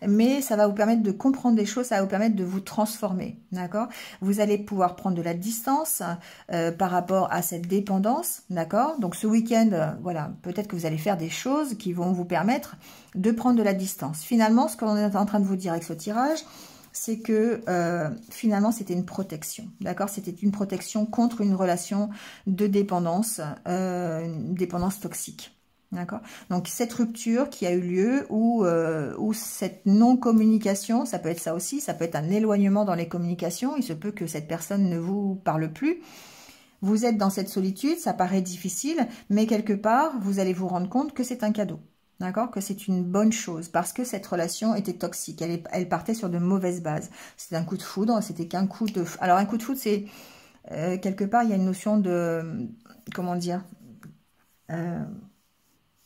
S1: mais ça va vous permettre de comprendre des choses, ça va vous permettre de vous transformer, d'accord? Vous allez pouvoir prendre de la distance par rapport à cette dépendance, d'accord? Donc ce week-end, voilà, peut-être que vous allez faire des choses qui vont vous permettre de prendre de la distance. Finalement, ce qu'on est en train de vous dire avec ce tirage, c'est que finalement c'était une protection, d'accord? C'était une protection contre une relation de dépendance, une dépendance toxique. D'accord. Donc cette rupture qui a eu lieu ou cette non-communication, ça peut être ça aussi, ça peut être un éloignement dans les communications. Il se peut que cette personne ne vous parle plus. Vous êtes dans cette solitude, ça paraît difficile, mais quelque part, vous allez vous rendre compte que c'est un cadeau. D'accord, que c'est une bonne chose parce que cette relation était toxique. Elle partait sur de mauvaises bases. C'était un coup de foudre, c'était qu'un coup de... Alors un coup de foudre, c'est quelque part, il y a une notion de... Comment dire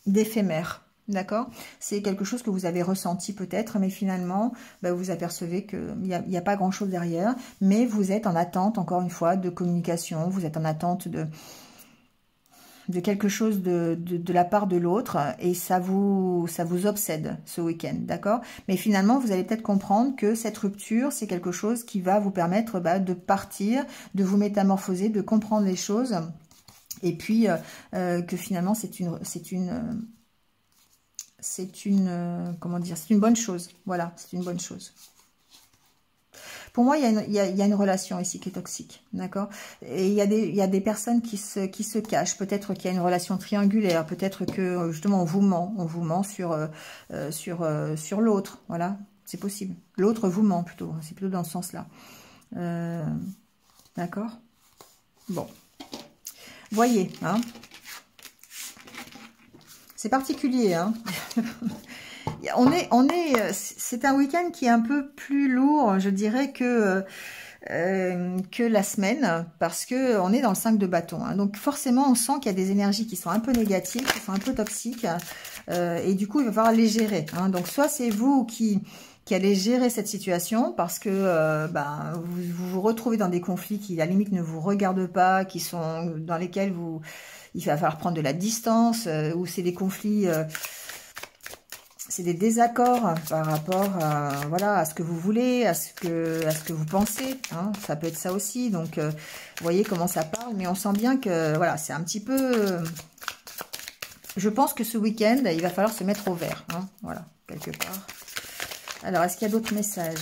S1: d'éphémère, d'accord? C'est quelque chose que vous avez ressenti peut-être, mais finalement, vous apercevez qu'il n'y a pas grand-chose derrière, mais vous êtes en attente, encore une fois, de communication, vous êtes en attente de quelque chose de la part de l'autre, et ça vous obsède ce week-end, d'accord? Mais finalement, vous allez peut-être comprendre que cette rupture, c'est quelque chose qui va vous permettre de partir, de vous métamorphoser, de comprendre les choses. Et puis que finalement c'est une comment dire, c'est une bonne chose. Voilà, c'est une bonne chose. Pour moi, il y a une relation ici qui est toxique, d'accord? Et il y a des personnes qui se cachent. Peut-être qu'il y a une relation triangulaire. Peut-être que justement on vous ment sur l'autre. Voilà, c'est possible. L'autre vous ment plutôt. C'est plutôt dans ce sens-là. D'accord? Bon. Voyez, hein, c'est particulier, hein. C'est un week-end qui est un peu plus lourd, je dirais, que la semaine, parce que on est dans le 5 de bâton, hein. Donc forcément, on sent qu'il y a des énergies qui sont un peu négatives, qui sont un peu toxiques, et du coup, il va falloir les gérer, hein. Donc soit c'est vous qui allez gérer cette situation parce que vous vous retrouvez dans des conflits qui, à la limite, ne vous regardent pas, dans lesquels il va falloir prendre de la distance, ou c'est des conflits, c'est des désaccords par rapport à ce que vous voulez, à ce que vous pensez, hein. Ça peut être ça aussi. Donc, vous voyez comment ça parle, mais on sent bien que, voilà, c'est un petit peu... je pense que ce week-end, il va falloir se mettre au vert, hein, voilà, quelque part. Alors, est-ce qu'il y a d'autres messages?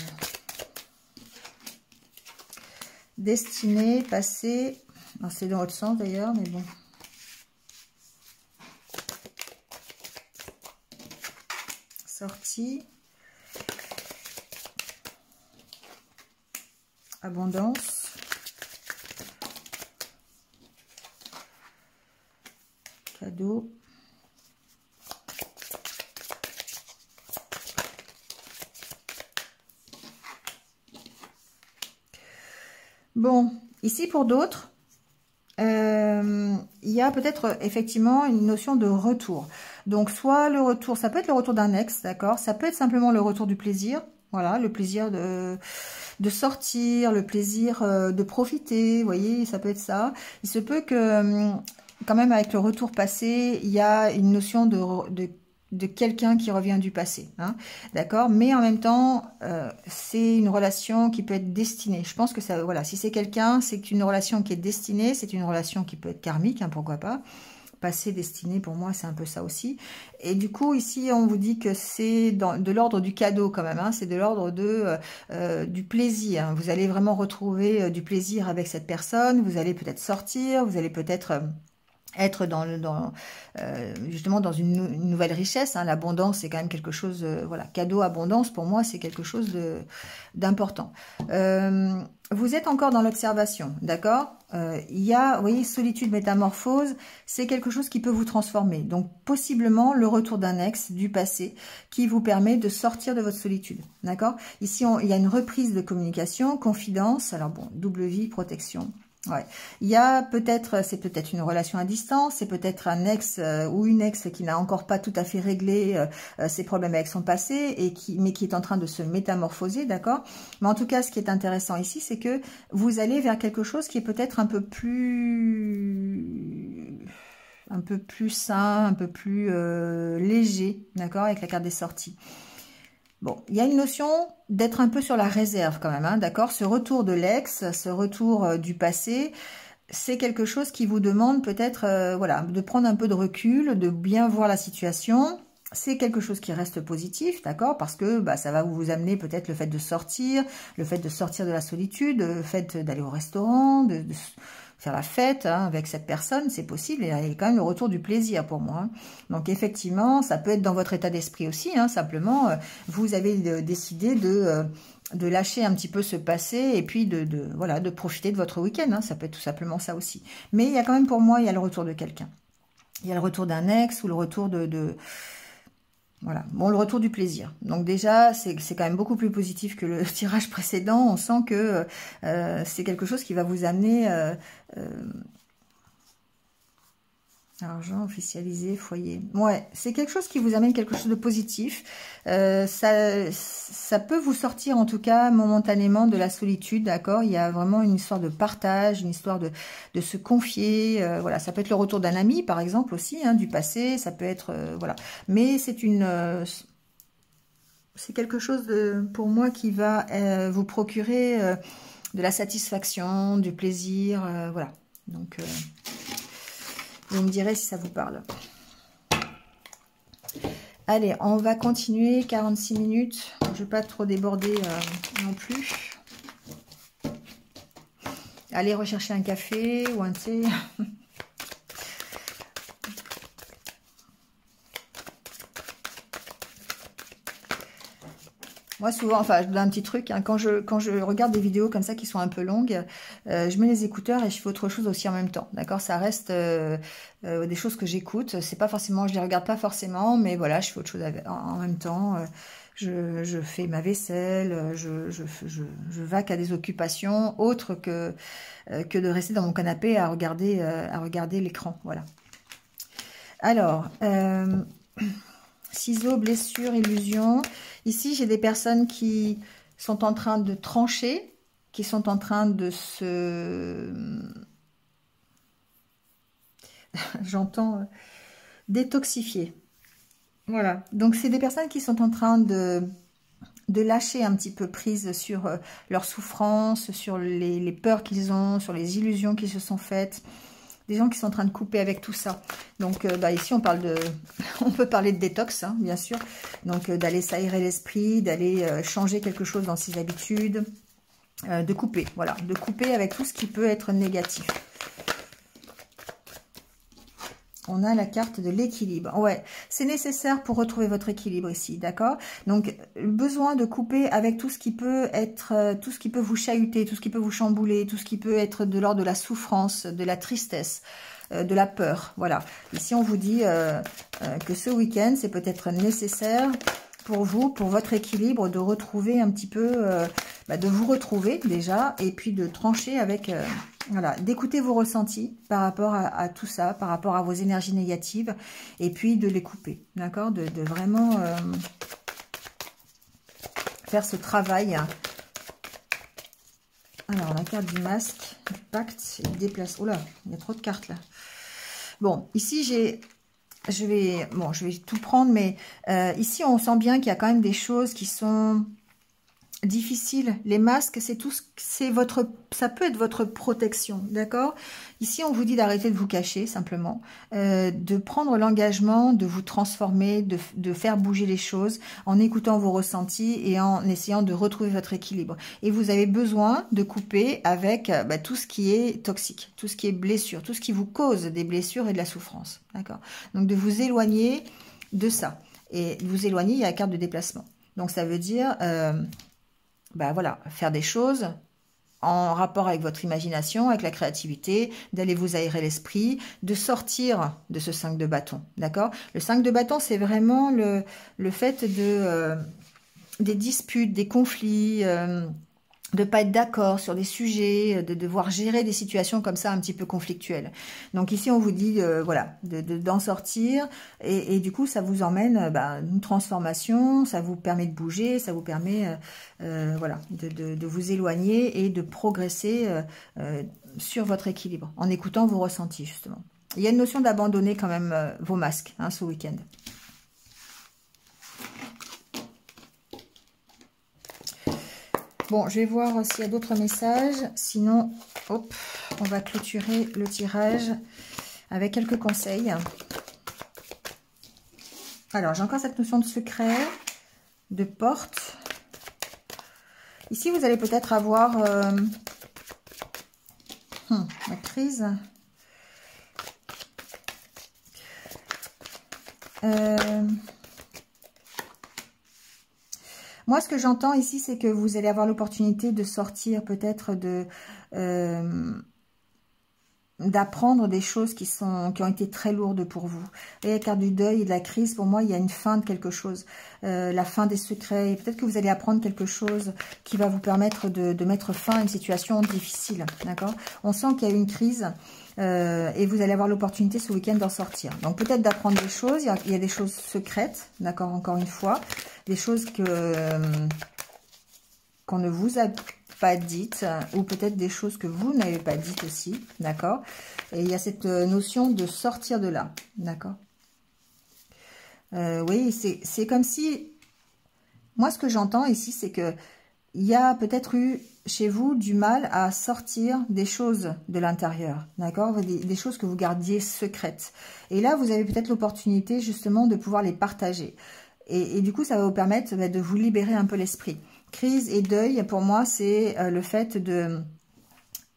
S1: Destinée, passé. C'est dans l'autre sens d'ailleurs, mais bon. Sortie. Abondance. Cadeau. Bon, ici pour d'autres, il y a peut-être effectivement une notion de retour. Donc soit le retour, ça peut être le retour d'un ex, d'accord? Ça peut être simplement le retour du plaisir, voilà, le plaisir de sortir, le plaisir de profiter, vous voyez, ça peut être ça. Il se peut que quand même avec le retour passé, il y a une notion de quelqu'un qui revient du passé, hein, d'accord? Mais en même temps, c'est une relation qui peut être destinée. Je pense que ça, voilà, si c'est quelqu'un, c'est une relation qui est destinée, c'est une relation qui peut être karmique, hein, pourquoi pas. Passé, destiné, pour moi, c'est un peu ça aussi. Et du coup, ici, on vous dit que c'est de l'ordre du cadeau quand même, hein, c'est de l'ordre du plaisir, hein. Vous allez vraiment retrouver du plaisir avec cette personne, vous allez peut-être sortir, vous allez peut-être... être justement dans une nouvelle richesse. Hein. L'abondance, c'est quand même quelque chose, voilà, cadeau, abondance, pour moi, c'est quelque chose d'important. Vous êtes encore dans l'observation, d'accord? Il y a, vous voyez, solitude, métamorphose, c'est quelque chose qui peut vous transformer. Donc, possiblement, le retour d'un ex du passé qui vous permet de sortir de votre solitude, d'accord? Ici, il y a une reprise de communication, confidence, alors bon, double vie, protection. Ouais. Il y a peut-être, c'est peut-être une relation à distance, c'est peut-être un ex ou une ex qui n'a encore pas tout à fait réglé ses problèmes avec son passé mais qui est en train de se métamorphoser, d'accord? Mais en tout cas, ce qui est intéressant ici, c'est que vous allez vers quelque chose qui est peut-être un peu plus sain, un peu plus léger, d'accord, avec la carte des sorties. Bon, il y a une notion d'être un peu sur la réserve quand même, hein, d'accord? Ce retour de l'ex, ce retour du passé, c'est quelque chose qui vous demande peut-être voilà, de prendre un peu de recul, de bien voir la situation. C'est quelque chose qui reste positif, d'accord? Parce que bah, ça va vous amener peut-être le fait de sortir de la solitude, le fait d'aller au restaurant, de faire la fête hein, avec cette personne, c'est possible. Et il y a quand même le retour du plaisir pour moi. Hein. Donc effectivement, ça peut être dans votre état d'esprit aussi. Hein, simplement, vous avez décidé de lâcher un petit peu ce passé et puis voilà, de profiter de votre week-end. Hein, ça peut être tout simplement ça aussi. Mais il y a quand même pour moi, il y a le retour de quelqu'un. Il y a le retour d'un ex ou le retour voilà, bon, le retour du plaisir. Donc déjà, c'est quand même beaucoup plus positif que le tirage précédent. On sent que c'est quelque chose qui va vous amener... argent, officialisé, foyer. Ouais, c'est quelque chose qui vous amène quelque chose de positif. Ça peut vous sortir en tout cas momentanément de la solitude, d'accord? Il y a vraiment une histoire de partage, une histoire de se confier. Voilà, ça peut être le retour d'un ami, par exemple, aussi, hein, du passé. Ça peut être... voilà. Mais c'est c'est quelque chose, pour moi, qui va vous procurer de la satisfaction, du plaisir, voilà. Donc... vous me direz si ça vous parle. Allez, on va continuer, 46 minutes. Je ne vais pas trop déborder non plus. Allez rechercher un café ou un thé. Moi, souvent, enfin, je donne un petit truc, hein, quand je regarde des vidéos comme ça qui sont un peu longues, je mets les écouteurs et je fais autre chose aussi en même temps, d'accord? Ça reste des choses que j'écoute, c'est pas forcément, je les regarde pas forcément, mais voilà, je fais autre chose en même temps, je fais ma vaisselle, je vaque à des occupations autres que de rester dans mon canapé à regarder l'écran, voilà. Alors... ciseaux, blessures, illusions. Ici, j'ai des personnes qui sont en train de trancher, qui sont en train de se... j'entends détoxifier. Voilà. Donc, c'est des personnes qui sont en train de lâcher un petit peu prise sur leurs souffrances, sur les peurs qu'ils ont, sur les illusions qu'ils se sont faites. Des gens qui sont en train de couper avec tout ça. Donc ici on parle on peut parler de détox, hein, bien sûr. Donc d'aller s'aérer l'esprit, d'aller changer quelque chose dans ses habitudes, de couper, voilà, de couper avec tout ce qui peut être négatif. On a la carte de l'équilibre. Ouais, c'est nécessaire pour retrouver votre équilibre ici, d'accord? Donc, besoin de couper avec tout ce qui peut être, tout ce qui peut vous chahuter, tout ce qui peut vous chambouler, tout ce qui peut être de l'ordre de la souffrance, de la tristesse, de la peur. Voilà. Ici, on vous dit que ce week-end, c'est peut-être nécessaire pour vous, pour votre équilibre, de retrouver un petit peu, de vous retrouver déjà, et puis de trancher avec... voilà, d'écouter vos ressentis par rapport à tout ça, par rapport à vos énergies négatives, et puis de les couper, d'accord, de vraiment faire ce travail. Alors, la carte du masque, du pacte, il déplace. Oh là, il y a trop de cartes là. Bon, ici, je vais tout prendre, mais ici, on sent bien qu'il y a quand même des choses qui sont difficile. Les masques, c'est tout, c'est votre, ça peut être votre protection, d'accord? Ici, on vous dit d'arrêter de vous cacher, simplement, de prendre l'engagement, de vous transformer, de faire bouger les choses en écoutant vos ressentis et en essayant de retrouver votre équilibre. Et vous avez besoin de couper avec tout ce qui est toxique, tout ce qui est blessure, tout ce qui vous cause des blessures et de la souffrance, d'accord? Donc, de vous éloigner de ça. Et de vous éloigner, il y a la carte de déplacement. Donc, ça veut dire... voilà, faire des choses en rapport avec votre imagination, avec la créativité, d'aller vous aérer l'esprit, de sortir de ce 5 de bâton, d'accord? Le 5 de bâton, c'est vraiment le fait de des disputes, des conflits, de pas être d'accord sur des sujets, de devoir gérer des situations comme ça un petit peu conflictuelles. Donc ici, on vous dit, voilà, d'en sortir, et du coup, ça vous emmène une transformation, ça vous permet de bouger, ça vous permet, voilà, de vous éloigner et de progresser sur votre équilibre, en écoutant vos ressentis, justement. Il y a une notion d'abandonner quand même vos masques, hein, ce week-end. Bon, je vais voir s'il y a d'autres messages. Sinon, hop, on va clôturer le tirage avec quelques conseils. Alors, j'ai encore cette notion de secret, de porte. Ici, vous allez peut-être avoir la crise. Moi, ce que j'entends ici, c'est que vous allez avoir l'opportunité de sortir peut-être d'apprendre des choses qui ont été très lourdes pour vous. Et la carte du deuil et de la crise, pour moi, il y a une fin de quelque chose. La fin des secrets. Et peut-être que vous allez apprendre quelque chose qui va vous permettre de mettre fin à une situation difficile. D'accord? On sent qu'il y a eu une crise et vous allez avoir l'opportunité ce week-end d'en sortir. Donc peut-être d'apprendre des choses. Il y a des choses secrètes, d'accord, encore une fois. Des choses qu'on ne vous a pas dites, ou peut-être des choses que vous n'avez pas dites aussi, d'accord? Et il y a cette notion de sortir de là, d'accord? Oui, c'est comme si... Moi, ce que j'entends ici, c'est que il y a peut-être eu chez vous du mal à sortir des choses de l'intérieur, d'accord? Des choses que vous gardiez secrètes. Et là, vous avez peut-être l'opportunité justement de pouvoir les partager. Et du coup, ça va vous permettre de vous libérer un peu l'esprit. Crise et deuil, pour moi, c'est le fait de...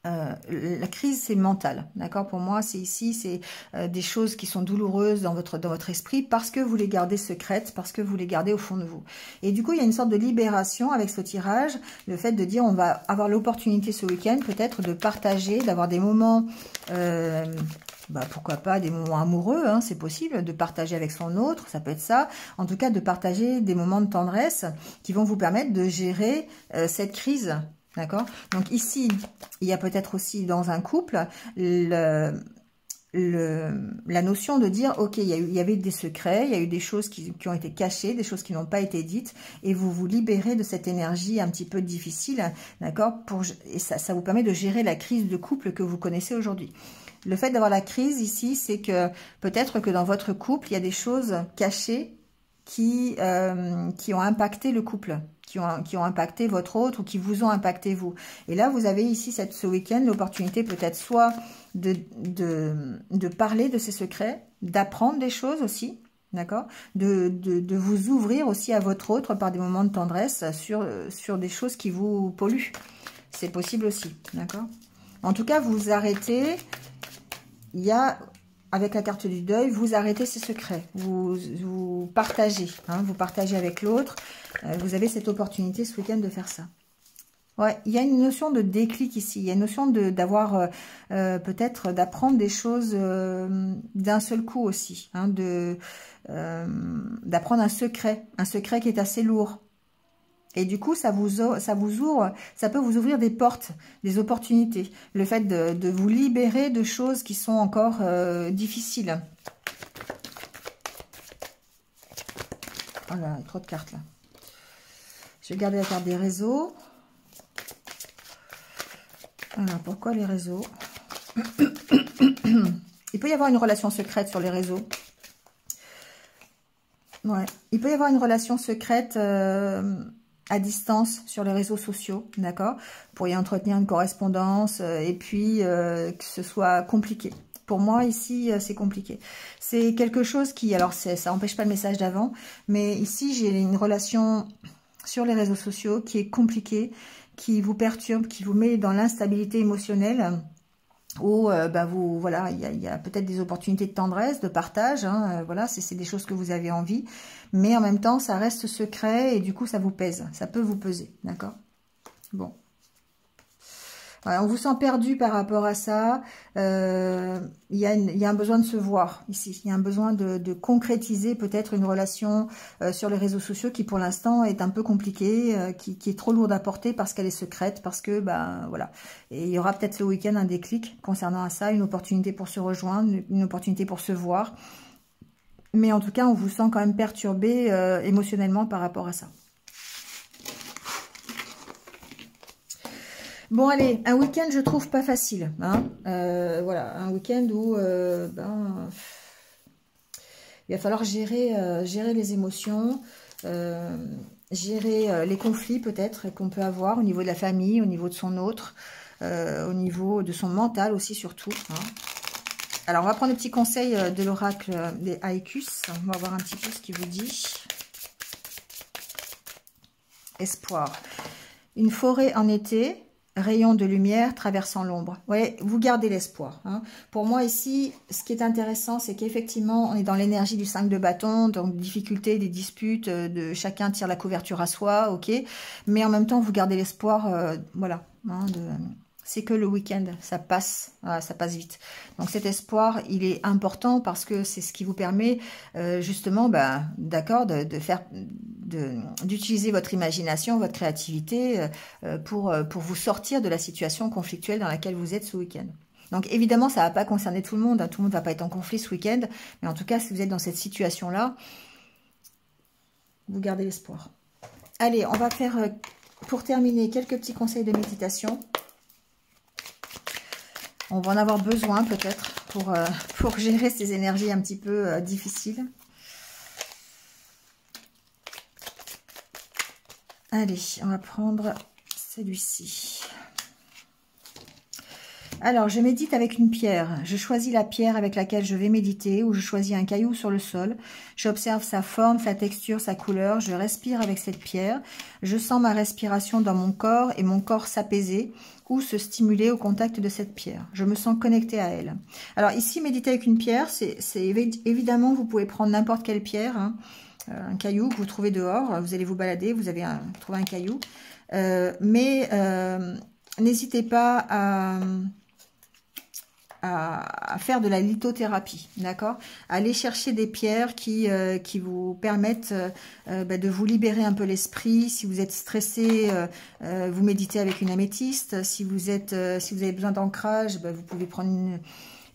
S1: la crise, c'est mental, d'accord? Pour moi, c'est ici, c'est des choses qui sont douloureuses dans votre esprit parce que vous les gardez secrètes, parce que vous les gardez au fond de vous. Et du coup, il y a une sorte de libération avec ce tirage, le fait de dire, on va avoir l'opportunité ce week-end peut-être de partager, d'avoir des moments... pourquoi pas des moments amoureux, hein, c'est possible, de partager avec son autre, ça peut être ça. En tout cas, de partager des moments de tendresse qui vont vous permettre de gérer cette crise, d'accord? Donc ici, il y a peut-être aussi dans un couple la notion de dire, ok, il y avait des secrets, il y a eu des choses qui ont été cachées, des choses qui n'ont pas été dites, et vous vous libérez de cette énergie un petit peu difficile, d'accord? Et ça vous permet de gérer la crise de couple que vous connaissez aujourd'hui. Le fait d'avoir la crise ici, c'est que peut-être que dans votre couple, il y a des choses cachées qui ont impacté le couple, qui ont impacté votre autre ou qui vous ont impacté vous. Et là, vous avez ici ce week-end l'opportunité peut-être soit de parler de ces secrets, d'apprendre des choses aussi, d'accord, de vous ouvrir aussi à votre autre par des moments de tendresse sur des choses qui vous polluent. C'est possible aussi, d'accord. En tout cas, vous arrêtez... Il y a, avec la carte du deuil, vous arrêtez ces secrets, vous partagez, hein, vous partagez avec l'autre. Vous avez cette opportunité ce week-end de faire ça. Ouais, il y a une notion de déclic ici, il y a une notion d'avoir peut-être d'apprendre des choses d'un seul coup aussi, hein, d'apprendre un secret qui est assez lourd. Et du coup, ça peut vous ouvrir des portes, des opportunités. Le fait de vous libérer de choses qui sont encore difficiles. Oh là, il y a trop de cartes là. Je vais garder la carte des réseaux. Alors, pourquoi les réseaux? Il peut y avoir une relation secrète sur les réseaux. Ouais, il peut y avoir une relation secrète... à distance sur les réseaux sociaux, d'accord? Vous pourriez entretenir une correspondance et puis que ce soit compliqué. Pour moi, ici, c'est compliqué. C'est quelque chose qui... Alors, ça n'empêche pas le message d'avant, mais ici, j'ai une relation sur les réseaux sociaux qui est compliquée, qui vous perturbe, qui vous met dans l'instabilité émotionnelle, où voilà, il y a peut-être des opportunités de tendresse, de partage, hein, voilà, c'est des choses que vous avez envie, mais en même temps, ça reste secret et du coup, ça vous pèse, ça peut vous peser, d'accord? Bon. Ouais, on vous sent perdu par rapport à ça. Il y a un besoin de se voir ici. Il y a un besoin de concrétiser peut-être une relation sur les réseaux sociaux qui pour l'instant est un peu compliquée, qui est trop lourde à porter parce qu'elle est secrète, parce que voilà. Et il y aura peut-être ce week-end un déclic concernant à ça, une opportunité pour se rejoindre, une opportunité pour se voir. Mais en tout cas, on vous sent quand même perturbé émotionnellement par rapport à ça. Bon, allez, un week-end, je trouve pas facile. Hein. Voilà, un week-end où il va falloir gérer les émotions, gérer les conflits peut-être qu'on peut avoir au niveau de la famille, au niveau de son autre, au niveau de son mental aussi surtout. Hein. Alors, on va prendre le petit conseil de l'oracle des Haïkus. On va voir un petit peu ce qu'il vous dit. Espoir. Une forêt en été... Rayon de lumière traversant l'ombre. Ouais, vous gardez l'espoir. Hein. Pour moi ici, ce qui est intéressant, c'est qu'effectivement, on est dans l'énergie du 5 de bâton, donc difficulté, des disputes, de chacun tire la couverture à soi, ok. Mais en même temps, vous gardez l'espoir, voilà. Hein, c'est que le week-end, ça passe, voilà, ça passe vite. Donc cet espoir, il est important parce que c'est ce qui vous permet justement, d'accord, d'utiliser votre imagination, votre créativité pour vous sortir de la situation conflictuelle dans laquelle vous êtes ce week-end. Donc évidemment, ça ne va pas concerner tout le monde, hein, tout le monde ne va pas être en conflit ce week-end, mais en tout cas, si vous êtes dans cette situation-là, vous gardez l'espoir. Allez, on va faire, pour terminer, quelques petits conseils de méditation. On va en avoir besoin peut-être pour gérer ces énergies un petit peu difficiles. Allez, on va prendre celui-ci. Alors, je médite avec une pierre. Je choisis la pierre avec laquelle je vais méditer ou je choisis un caillou sur le sol. J'observe sa forme, sa texture, sa couleur. Je respire avec cette pierre. Je sens ma respiration dans mon corps et mon corps s'apaiser ou se stimuler au contact de cette pierre. Je me sens connectée à elle. Alors ici, méditer avec une pierre, c'est évidemment, vous pouvez prendre n'importe quelle pierre, hein, un caillou que vous trouvez dehors. Vous allez vous balader, vous avez trouvé un caillou. Mais n'hésitez pas à faire de la lithothérapie, d'accord? Aller chercher des pierres qui vous permettent de vous libérer un peu l'esprit. Si vous êtes stressé, vous méditez avec une améthyste. Si vous avez besoin d'ancrage, vous pouvez prendre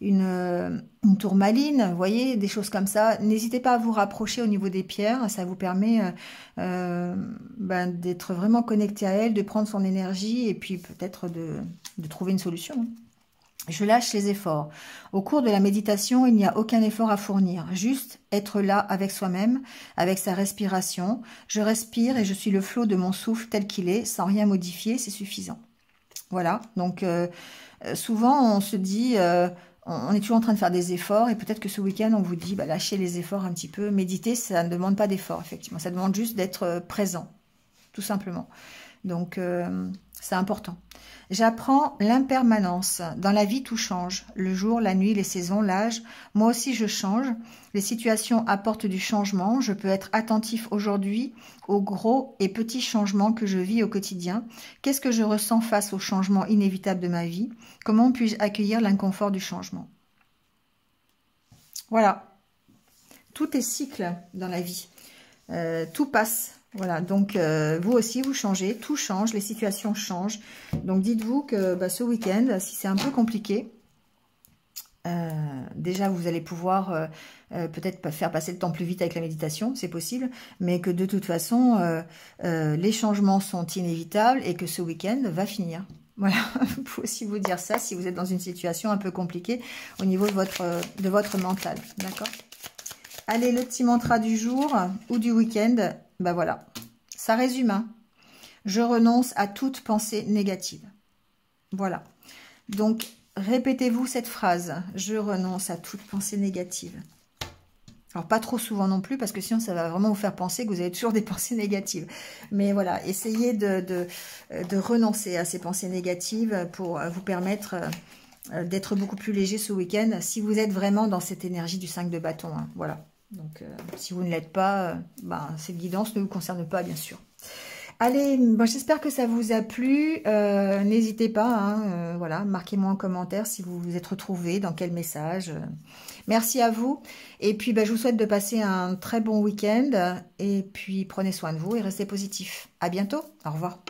S1: une tourmaline, vous voyez, des choses comme ça. N'hésitez pas à vous rapprocher au niveau des pierres, ça vous permet d'être vraiment connecté à elle, de prendre son énergie et puis peut-être de trouver une solution. Je lâche les efforts. Au cours de la méditation, il n'y a aucun effort à fournir, juste être là avec soi-même, avec sa respiration. Je respire et je suis le flot de mon souffle tel qu'il est, sans rien modifier, c'est suffisant. Voilà, donc souvent on se dit, on est toujours en train de faire des efforts et peut-être que ce week-end on vous dit, lâchez les efforts un petit peu. Méditer, ça ne demande pas d'effort, effectivement, ça demande juste d'être présent, tout simplement. Donc c'est important. J'apprends l'impermanence. Dans la vie, tout change. Le jour, la nuit, les saisons, l'âge. Moi aussi, je change. Les situations apportent du changement. Je peux être attentif aujourd'hui aux gros et petits changements que je vis au quotidien. Qu'est-ce que je ressens face aux changements inévitables de ma vie? Comment puis-je accueillir l'inconfort du changement? Voilà. Tout est cycle dans la vie. Tout passe. Voilà, donc vous aussi, vous changez, tout change, les situations changent. Donc dites-vous que ce week-end, si c'est un peu compliqué, déjà vous allez pouvoir peut-être faire passer le temps plus vite avec la méditation, c'est possible, mais que de toute façon, les changements sont inévitables et que ce week-end va finir. Voilà, vous pouvez aussi vous dire ça si vous êtes dans une situation un peu compliquée au niveau de votre mental, d'accord? Allez, le petit mantra du jour ou du week-end, voilà, ça résume, hein. Je renonce à toute pensée négative. Voilà. Donc, répétez-vous cette phrase. Je renonce à toute pensée négative. Alors, pas trop souvent non plus, parce que sinon, ça va vraiment vous faire penser que vous avez toujours des pensées négatives. Mais voilà, essayez de renoncer à ces pensées négatives pour vous permettre d'être beaucoup plus léger ce week-end, si vous êtes vraiment dans cette énergie du 5 de bâton. Hein. Voilà. Donc, si vous ne l'êtes pas, cette guidance ne vous concerne pas, bien sûr. Allez, bon, j'espère que ça vous a plu. N'hésitez pas, hein, voilà, marquez-moi en commentaire si vous vous êtes retrouvés, dans quel message. Merci à vous. Et puis, je vous souhaite de passer un très bon week-end. Et puis, prenez soin de vous et restez positifs. À bientôt. Au revoir.